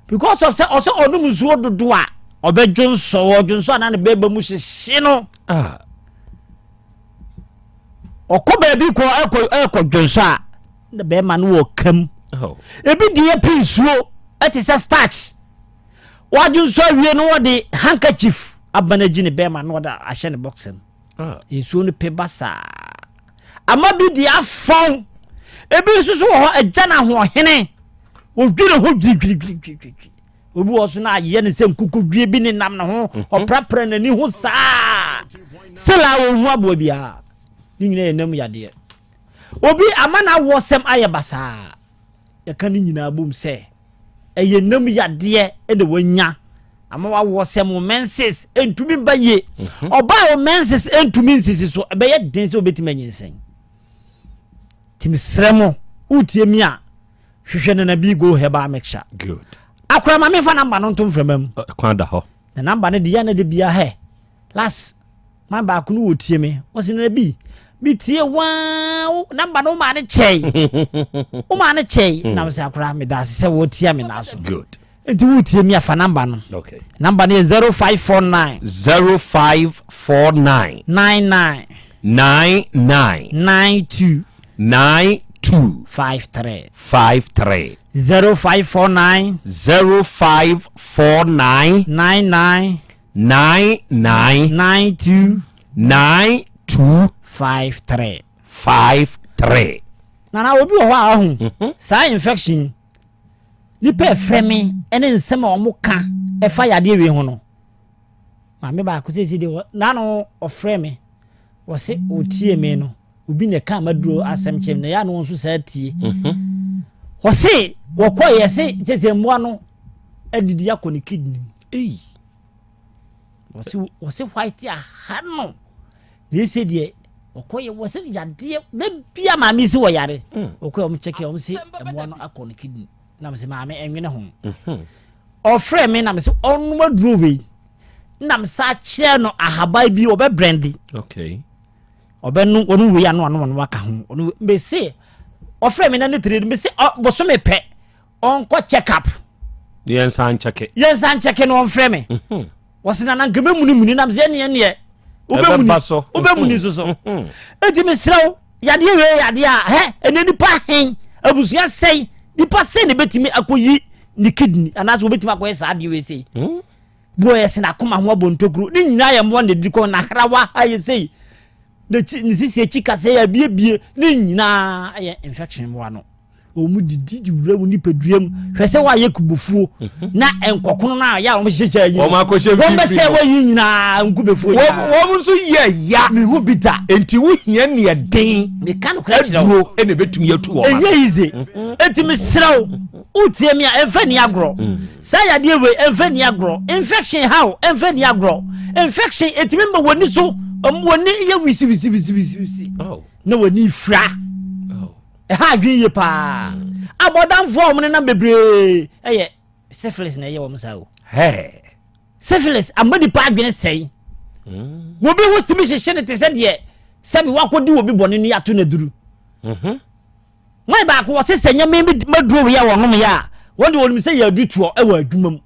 because of say also onu muso dodo a obejonso na beba mu hye no okoba bi ko dwonso a na bema no wo kam ebi die pinsuo etisa starch wadwonso awie no wode handkerchief abanaji ne bema no da ahye ne boxen insuo no pe basa amadu di afon ebi susu ho agya na ho hene wo dwire ho dwiri obi wo so na ye ne se nkuku dwie bi ne nam na ho oprapra na ni ho saa sela wo hu abo bia ni nyina enam yade obi amana wo sem aye basa ya kan nyina bom se eye nam yade e de wanya ama wa wo sem menses entumi baye oba wo menses entumi nsisi so be ye den se obeti manyinsen timi sremo utie mi a hwehwe na bi go heba mixture good akura ma me fa number no ntom framam kwanda ho na number ne dia na de bia he last ma ba ku no wotie me wosi na bi tie wa number no ma ne chei o ma ne chei na se akura me da se wotie me na so good enti wotie me afa number no okay number ne 0549 99 92 53 0549 99 53 nana obi ho a ho sa infection nipa fremi ene nsem o muka e fa yade we ho no ma me ba ko sesi de nano o fremi wo se otie me no obi ne ka maduro asem chem na ya no nso sa tie wo se wo ko ye se sese mmoa no adidi akoni kidney wo se white a hano ne se de okoye wo se yade na bia ma mi se wo yare okoye om check om se mmoa no akoni kidney na me se ma me enwene ho o frame me na me se onu maduro we na me sa kire no ahaba bi obe brandy okay obenu onu we ya no no waka ho onu me se o frame me na ne trade me se boso me pe onko check up yen san check no on frame me wosina na ngame muni na me se ne obemuni so enti mesraw yade we yade a ene nipa hen abusia sei nipa sei ne betimi akoyi ni kidney anaso betimi akoyi sa ade we sei boye se na koma ho abontogru ni nyina ye mo ne diko na harawa aye sei ni sisi chika sei ya bie ni nyina aye infection mo ano omu didi wura mu nipaduam hwese wa ye kubufuo na enkokono na ya o hyehyɛ yi o ma ko hye bi se wa yi nyina nkubefuo ya wo nso ye ya me hu bita enti wo hia ne den me kan kra kyerɛ ene betumi atu wo ma eye ize enti me sraw utie me a emfa ni agro sa ya de we emfa ni agro infection how emfa ni agro infection enti me woni so woni ye wisi na woni fra ha dwi ye pa abodan form ne na bebre syphilis na ye wo msa o syphilis amadi pa adwene sei wo bi hostimi hye ne te se de sabi wakodi wo bi bone ne yato na duru mai ba ko wo se senya me maduro ya wo nom ya wonde wo mi se ya dutuo e wa adwuma mu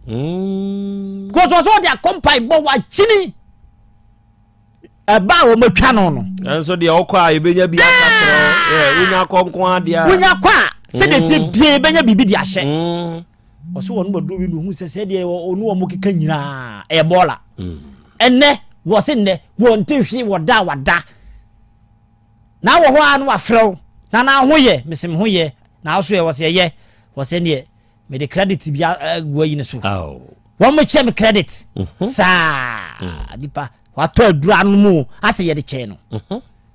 ko so de akompai bo wa chini ba wo matwa no enso de okwa ebenya bi akatro unya konkon adia unya kwa se de tie bie benya bibi di ahye o so wonu bodo wi no hu se de onu wo mukeka nyina ebola enne wo se nne wo ntehwi wo da wada na wo ho anu afrew na hoye mesim hoye na so ye wo se ye wo se ne me de credit bia wo yi ne so wo mo che me credit sa dipa wato aduru anumu ase ye de che no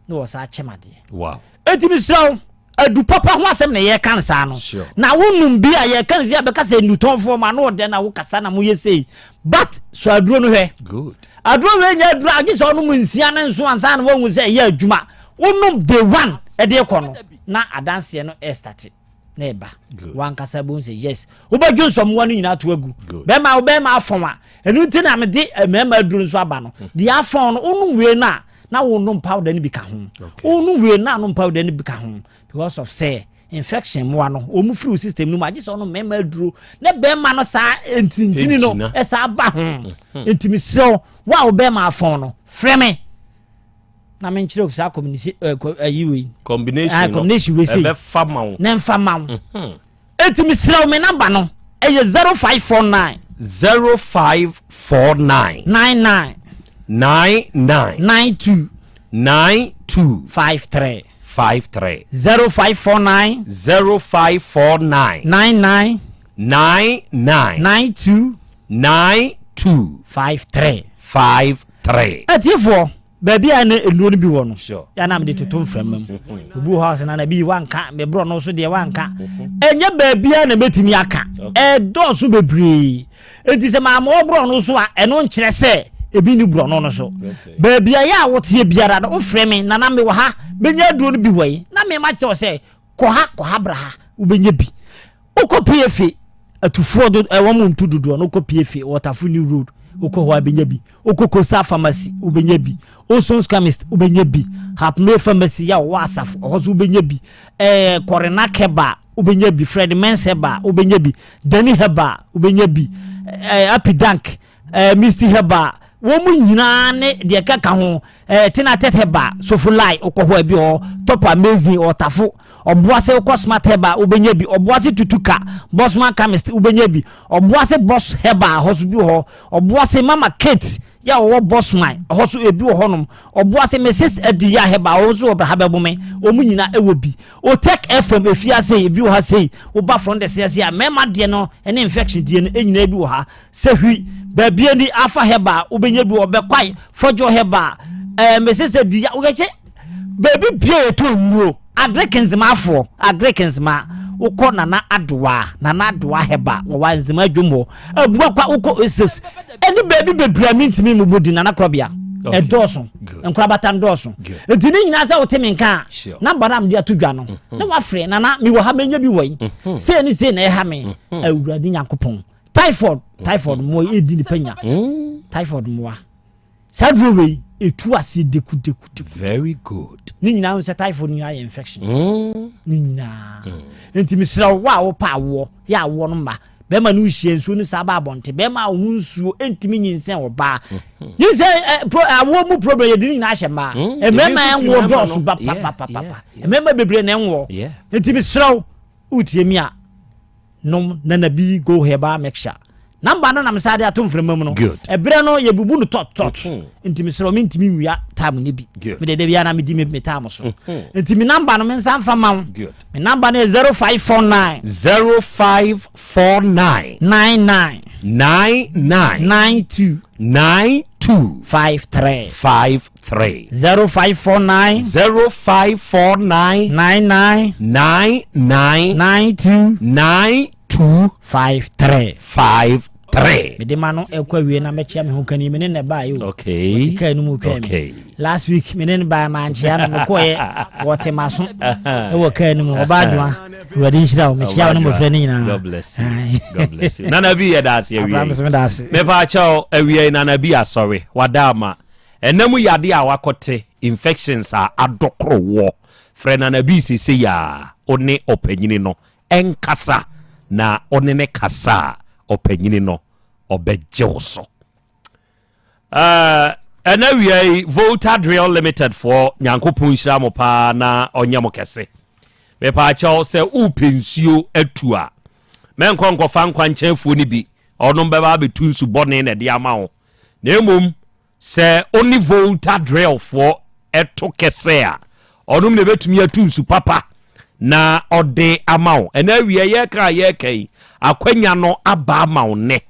no wo sa chemade wow enti misraw adu papa ho asem na ye kan sa no na wonum bi a ye kan sia be ka se nutonfo ma no de na wo kasa na mo ye sei but so aduru no hwe good aduru we nya aduru agi so no mu nsia na nso ansa na wo se ye adwuma wonum the one e de kono na adanse no e start na eba wan kasa bo say yes wo ba dwonsom wonu nyina to agu be ma afoma enu ti na me de mema aduru nso aba no de afon no wonu we na wonu powder ni bi ka ho wonu we na no powder ni bi ka ho because of say infection mo ano o mu free system no ma gi so no mema aduru na be ma no sa entintini no e sa ba ho entimi so wa wo be ma afon no freme na men chire okisa combination we say be fama na fama etimi sraw me number no e 0549 99 92 53 0549 99 92 53 etifo baby a na enuo no bi wo no ya na me de totom framam obu house na bi wanka me bro no so de wanka enya baby a na betimi aka e do so bebre enti se ma mo bro no so a eno nkire se ebi ni bro no so baby a ya wote biara no frame na na me wo ha benya duo no bi wai na me ma che se ko ha braha ubenya bi ukopie fe atufo do wo mo ntududo no ukopie fe Waterfuni road ukoko abenya bi ukoko Star Pharmacy ubenya bi Osons Chemist ubenya bi Hapme Pharmacy ya wasaf ozo ubenya bi Corona Keba ubenya bi Fred Mens Heba ubenya bi Dani Heba ubenya bi Happy Dank Misty Heba wo mu nyina ne de kaka ho tina teteba Sofulai ukoko abi o Top Amazing Otafo oboase Cosmat Heba ubenya bi oboase Tutuka Bossman Chemist ubenya bi oboase Boss Heba hosu bi ho oboase Mama Kate ya wo Bossman hosu ebi ho honom oboase Mrs Adia Heba hosu obrahaba bume omunyina ewo bi Otec FM efiase ebi ho ha sei wo ba from the sei a mema de no ene infection de no enyina ebi ho ha sehwi babie ni Alpha Heba ubenya bi obekwai Fojo Heba Mrs Adia ugeche baby bie to muro agrekensma uko nana adwa Heba wa nzima dwumo abua kwa uko eses eni baby bebra mintimi mubudi nana Krobea edoso enkrabata ndoso entini nyina za otemi nka na banam dia tudwa no na wafre nana mi wo ha menya bi wai se na e ha me awurade Nyankopon typhoid mo edi ni panya typhoid mo sadwe etu ase deku very good ni nyina se typhoid ni aye infection ni nyina enti misra wa wo pa wo ya wo no ma bema no hie nsuo no saba abonte bema wo nsuo entimi nyinsen wo ba yinse awo mu problem ye dini na ahye ma emema enwo dosu ba papa emema bebre na enwo entimi sraw utie mi a nom na nabi go heba mixture number no na mesade atom frema mu no ebre no ye bubu no tot entimi sraw mi ntimi wia tam ne bi me de bia na me di me tam so entimi number no me nsan fa ma me number no 0549 99 92 53 0549 99 92 53 me de mano ekwa wie na mechia me ho kani me ne ba yo okay tika enu mu twa last week me ne ba ma nchia na me koye wote maso e wo kani mu obadwa wadi nshira o mechia no mo fre ni nyina God bless you nana bi that's here me pa chao ewie nana bi asori wadama enemu yade a wakote infections a adokro wo fre nana bi sisi ya one opanyini no enkasa na one ne kasa opanyini no obejewoso anawiai Volta Drill Limited for nyankopon hira pa na onyamo kese me pa chaw se upensio atua men konkofa nkwanchenfo ni bi onom beba betu nsu bone na de amawo na emom se oni Volta Drill for eto kese a onom ne betumi atu nsu papa na ode amawo anawiai ye kra ye kai akwanya no aba amawo ne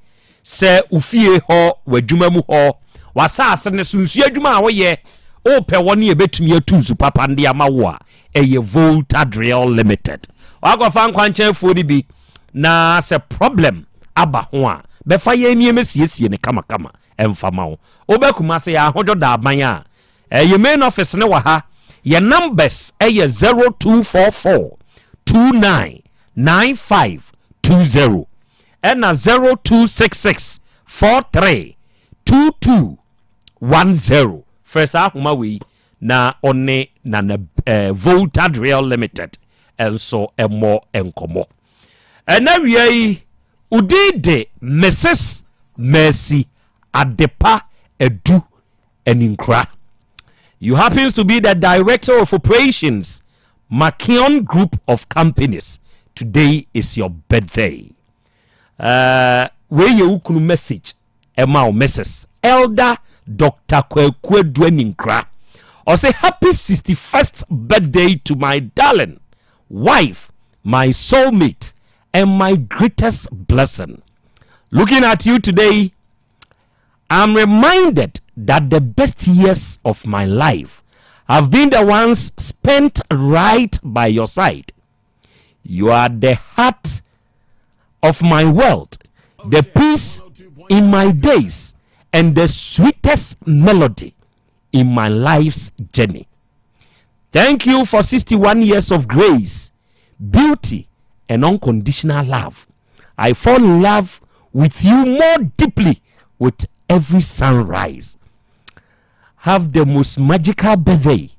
se ufie ho wadwuma mu ho wasase ne sunsu adwuma a wo ye o pe woni e betumi atu nsu papa ndi amawo a eye Volta Drill Limited wagofa nkwanchenfo ni bi na se problem aba ho a be fa ye nieme siesie ne kama emfama wo obekuma se ya hojo da aban a eye main office ne wa ha ye numbers eye 0244 299520 and 0266 43 2210 first ahuma we na one na Volta Drill Limited and so emo enkomo and na we udide Mrs. Mercy Adepa Edu Eninkra. You happens to be the director of operations Makion Group of Companies. Today is your birthday. Where you ukunu message Emma Mrs. Elder Dr. Kwekwe Dweninkra. Or say happy 61st birthday to my darling wife, my soulmate, and my greatest blessing. Looking at you today, I'm reminded that the best years of my life have been the ones spent right by your side. You are the heart of my world, the peace in my days, and the sweetest melody in my life's journey. Thank you for 61 years of grace, beauty, and unconditional love. I fall in love with you more deeply with every sunrise. Have the most magical birthday,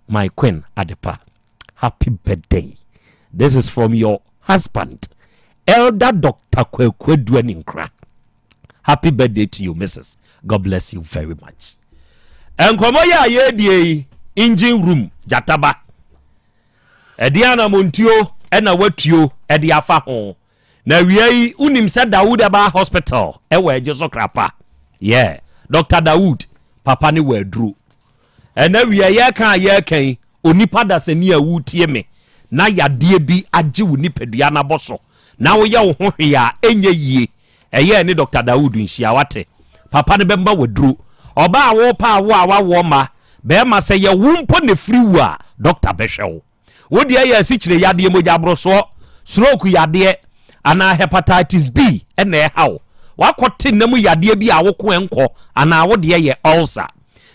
my queen Adepa. Happy birthday. This is from your husband, Elder Dr. Kwekwe Dweninkra. Happy birthday to you, Mrs. God bless you very much. And komo ya ye engine room jataba. Ediana montio ena watuo edi afa ho. Na wiei unim se Dawood Aba Hospital ewe Jesu krapa. Yeah, Dr. Dawood papa ni wedru. Ena wiei ye kan onipa da se ni awutie me. Na yade bi age woni padua na boso. Na wo ye wo ho hwe a enye yie. Eye ni Dr. Dawood nhia wate. Papa ne bemba wedru. Oba wo pa wo awawo ma be ma se ye wumpo ne friwu a doctor behwewo wo de ye asichire yade moja broso stroke yade ana hepatitis B ena e hawo wakote namu yade bi a wo ko enko ana wo de ye ulcer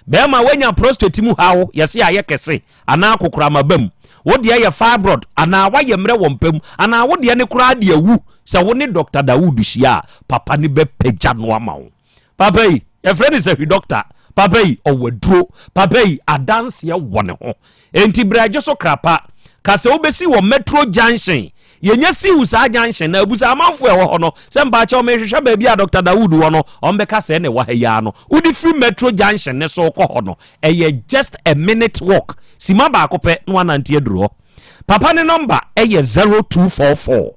be ma wanya prostate mu hawo yese aye kese ana akokora mabam wo de ye fibroid ana wa ye mre wompam ana wo de ne kura de awu se wo ne Dr. Dawood hia papa ne be pagya no amawo papa yi your friend is a doctor. Papa yi owedro. Papa yi adanse ye wone ho. Enti braje so krapa. Kase obesi wo Metro Junction. yenya si usa junction na abusa amanfo e ho no se mba cha o mehwehwe ba bia Dr. Dawood wo no o mbeka se ne wa ya no udi free metro junction ne so ko ho no just a minute walk sima ba akopɛ no anante aduro papa ne number 0244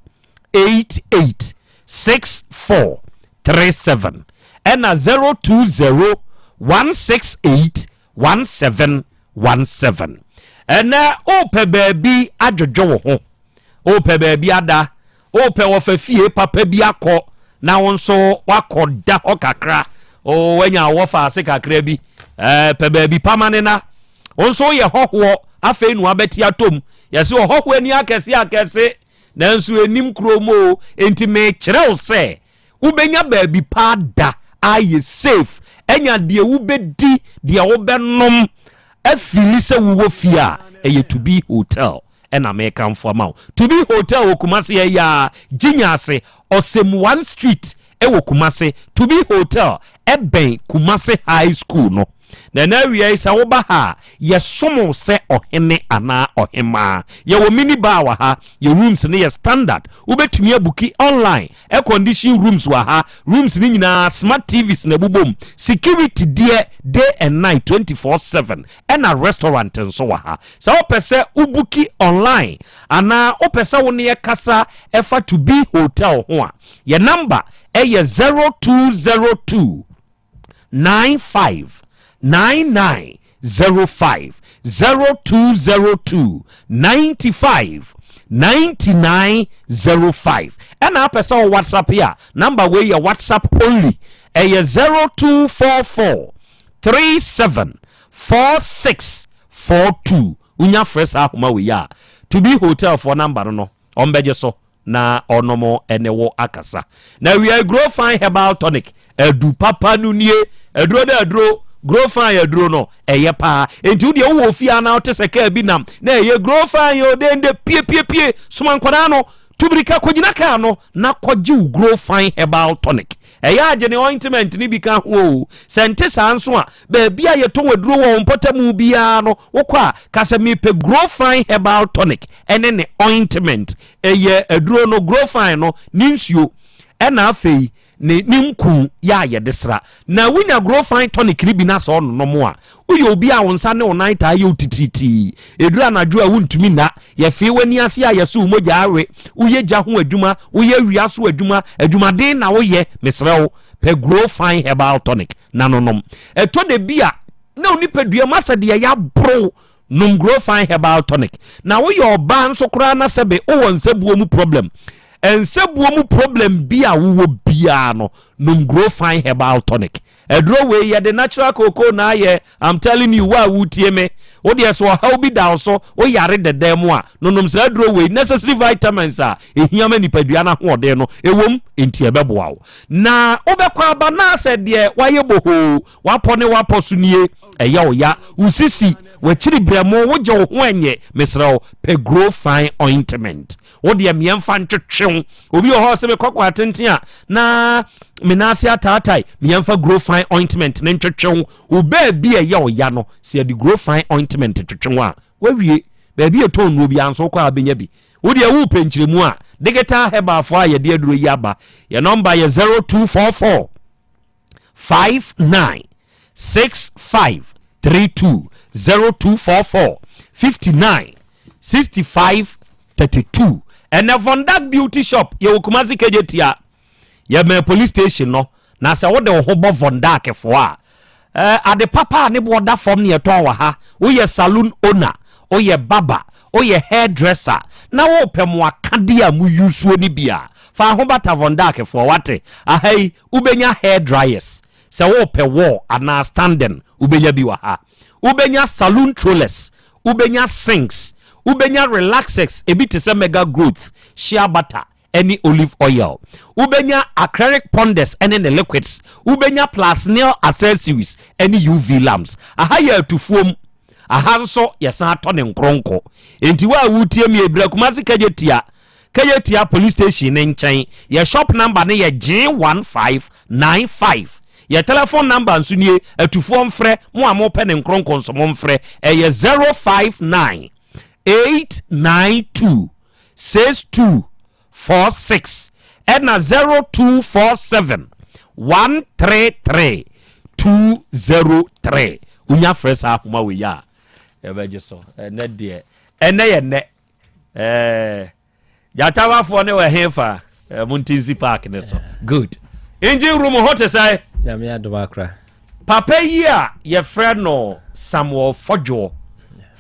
886437 and 020 168 1717 and ope baby adwojo wo ho ope baby ada ope wo fa fie papa bi akọ na wonso wakoda okakra o wanya wo fa ase kakra bi pe baby pamane na wonso ye hoho afa enu abeti atom yesi hoho ani akese nanso enim kromo enti me kyerɛw sɛ ubenya baby pa da aye safe enya de ubedi de obenom afili sɛ wo fia eye to be hotel and American for amount to be hotel Kumasi ya Jinyase Osem 1 street ewo Kumasi to be hotel eben Kumasi high school no na area isa woba ha ye somo se ohene ana ohema ye wo mini bar wa ha ye rooms ne ye standard ubetumi abuki online air condition rooms wa ha rooms ni nyina smart TVs na bubom security there day and night 24/7 and a restaurant nso wa ha so opese ubuki online ana opese wo ne ye kasa efa to be hotel ho a ye number e ye 0202 95 9905 0202 95 9905 and our person WhatsApp here number where your WhatsApp only a 0244 374642 unya fresh ahoma we ya to be hotel for number no ombeje so na onomo enewo akasa na we are grow fine herbal tonic edu papa nunie edro da edro grow fine edro no eye pa enti udi wo ofia na otese ka bi nam na eye grow fine o de pie suma nkwada no tubirika kogina ka no na kogi grow fine herbal tonic eye agene ointment ni bika ho sente sanso a ba bia ye to waduro wo mpotamu bia no wokwa kase mepe grow fine herbal tonic ene ne ointment eye eduro no grow fine no ninsuo ena afei ne nimku ya ye desra na wunya grow fine tonic ni bi na so no mo a uye obi a wonsa ne onan ta ye otititi edura na dwo a wuntumi na ye fe wani ase a ye so umoja awe uye ja ho adwuma uye wia so adwuma den na wo ye mesrew pe grow fine herbal tonic na nonom eto de bia na onipadua masa de ya bro num grow fine herbal tonic na wo ye oba nso kura na sebe o won sebuo mu problem ensebuo mu problem bia wo bia no num grow fine herbal tonic edro we ye the natural cocoa na ye I'm telling you wa wutie me wo de so how bi down so wo yare de dem a no num se edro we necessary vitamins a ehia ma nipadua na ho de no ewom enti ebeboa wo na obekwa aba na se de waye boho wapone waposunie eye oya usisi wachiri bremo wo je ho enye mesrew pe grow fine ointment wo de miemfa ntwetwe obi ho se be kokwa atenten na menasi atatai miemfa grow fine ointment ne ntwetwe wo ba bi eye oya no se de grow fine ointment ntwetwe a wawie ba bi eton no bi anso kwa abenya bi wo de wu penchiremu a digital herbal fo a ye de aduro yi aba your number ye 0244 59 6532 0244 59 65 32 and a Vondak beauty shop ye Kumasi kejetia ye me police station no na se wo de ho bo Vondak fo a ade papa ne bo da form ne to wa ha wo ye saloon owner o ye barber o ye hairdresser na wo pem wakade a mu yusuo ni bia fa ho bata Vondak fo wate ahai ubenya hair dryers se wo pe wo ana standing ubenya bi wa ha ubenya saloon trollers ubenya sinks ubenya relaxex ebiti se mega growth shea butter any olive oil ubenya acrylic ponders any the liquids ubenya plus nail accessories any UV lamps ahaya tufuom ahanso yesa atone nkronko enti wa wutie mi ebra Kumasi kejetia police station ne nchen ye shop number ne ye G1595 your telephone number nsunie atufuo mfre mo amo pe ne nkronko nso mo mfre eye 059 892 62 46 ɛna 0247 133 203 unya fresh ahoma we ya ebeje so ene de ene ye ne jatawafo ne we hefa Muntinzi Park ne so good engine room hot say ya me adobakra papa yi a ye friend no Samuel Fojo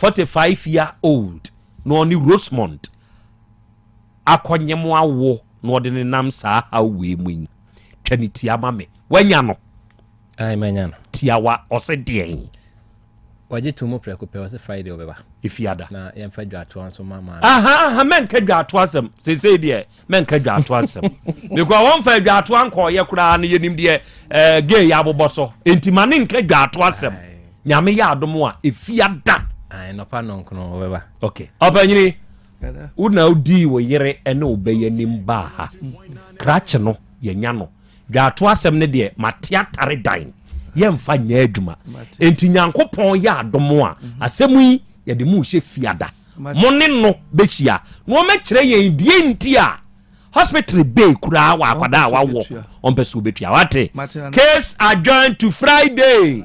45 year old no ni Rosemont akonyemo awo no de ne nam saa awe mu twaniti amame wanya no ai manya no tiawa ose den waje tumo preko pe wase Friday obeba ifiada na yemfa dwato anso mama aha men ka dwato asem se de men ka dwato asem because won fa dwato anko ye kura na yenim de gay ya boboso entimane nka dwato asem nyame ya adomo a ifiada ai no pa no nko no obeba okay obanyini una udi wo yere ene obeyanim ba ha krache no yenya no dwato asem ne de matiatare dan yemfa nya adwuma enti nyankopon ya adomo a asemu yi ye de mu hye fiada mo ne no behia no me kire yen die nti a hospital bay kura wa akwada wa wo on pesu betua wate case adjourned to Friday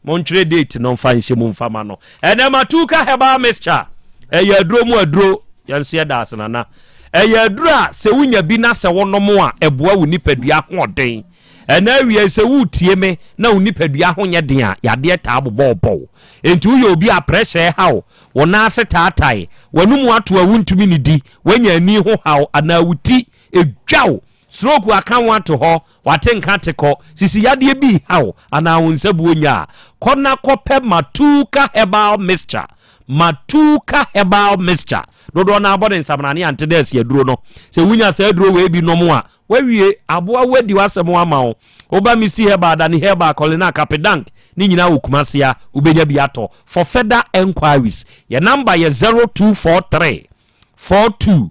mon kire date no fa nhye mu mfama no ene matuka heba mixture eye aduro mu aduro yanse da asenana eye aduro a se wunya bi na se wonom a eboa wo nipadua ho oden ena wie se wutie me na unipadua ho nye den a yade ta abobobbo enti uye obi a pressure hawo wona ase taatai wanum ato awuntumi ni di wanya ani ho hawo ana wuti edwaw stroke aka wato ho watenka teko sisi yade bi hawo ana wonsabu onya kona kope matuka herbal mixture matuka herbal mixture dodo na abode nsamnane antedes yaduro no se wunya se aduro we bi no mo a wawie aboa wadi wasemo ama wo oba misi herbal da ni herbal kolina kapedank ni nyina wokumasia ubenya bi ato for further enquiries your number is 0243 42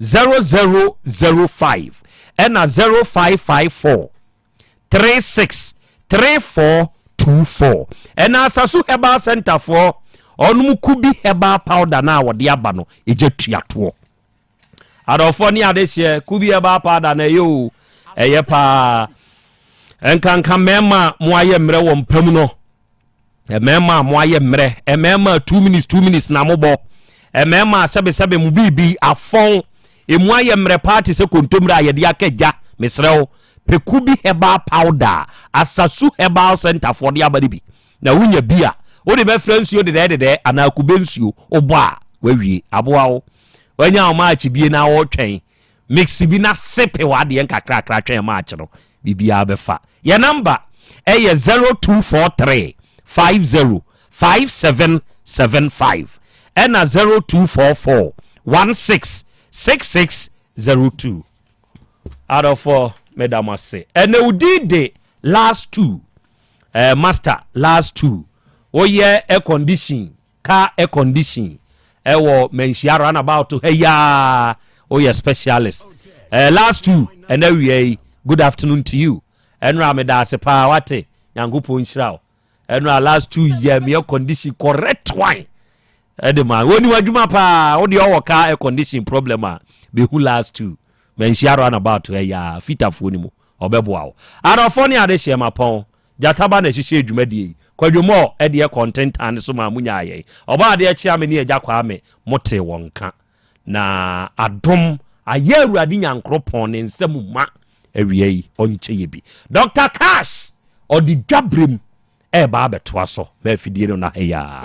0005 and 0554 36 3424 and asasu herbal center for onum kubi herbal powder na wode aba no ejetuato adofo ni adehye kubi herbal powder na yo eye pa enkanka mema mo aye mre wo mpam no mema mo aye mre mema 2 minutes na mobo mema sebe mu bibi afon emu aye mre party se kontomra ye de akagya mesrew pe kubi herbal powder asasu herbal center for de abade bi na wunya bia o de be fransuo de ana kubensuo obo a wawie aboa wo wanya o match bie na wo twen mix bi na sepe wa de nkakra twen match no bibia befa your number is 0243 50 5775 and 0244 166602 out of 4 madam say and we did the last two master last two oye air condition car air condition ewo mensiaro and about to hey ya oye specialist last two and we good afternoon to you enra me da se pa wate nyangopo nhyirawo enra last 2 year me air condition correct wine edema woni wadwuma pa wo de owoka air condition problem a be who last two mensiaro and about to hey ya fitafo ni mu obeboa wo arofo ni ade hye mapon jataba na hihye adwumadie kwadwomo e de content and so ma munya aye oba de echi ame ni eja kwa ame mote wonka na adom aye awurade nyankropon ne nsam ma awie onche yebi Dr. Cash odi dwabrem e ba betoa so ma afidie no na heya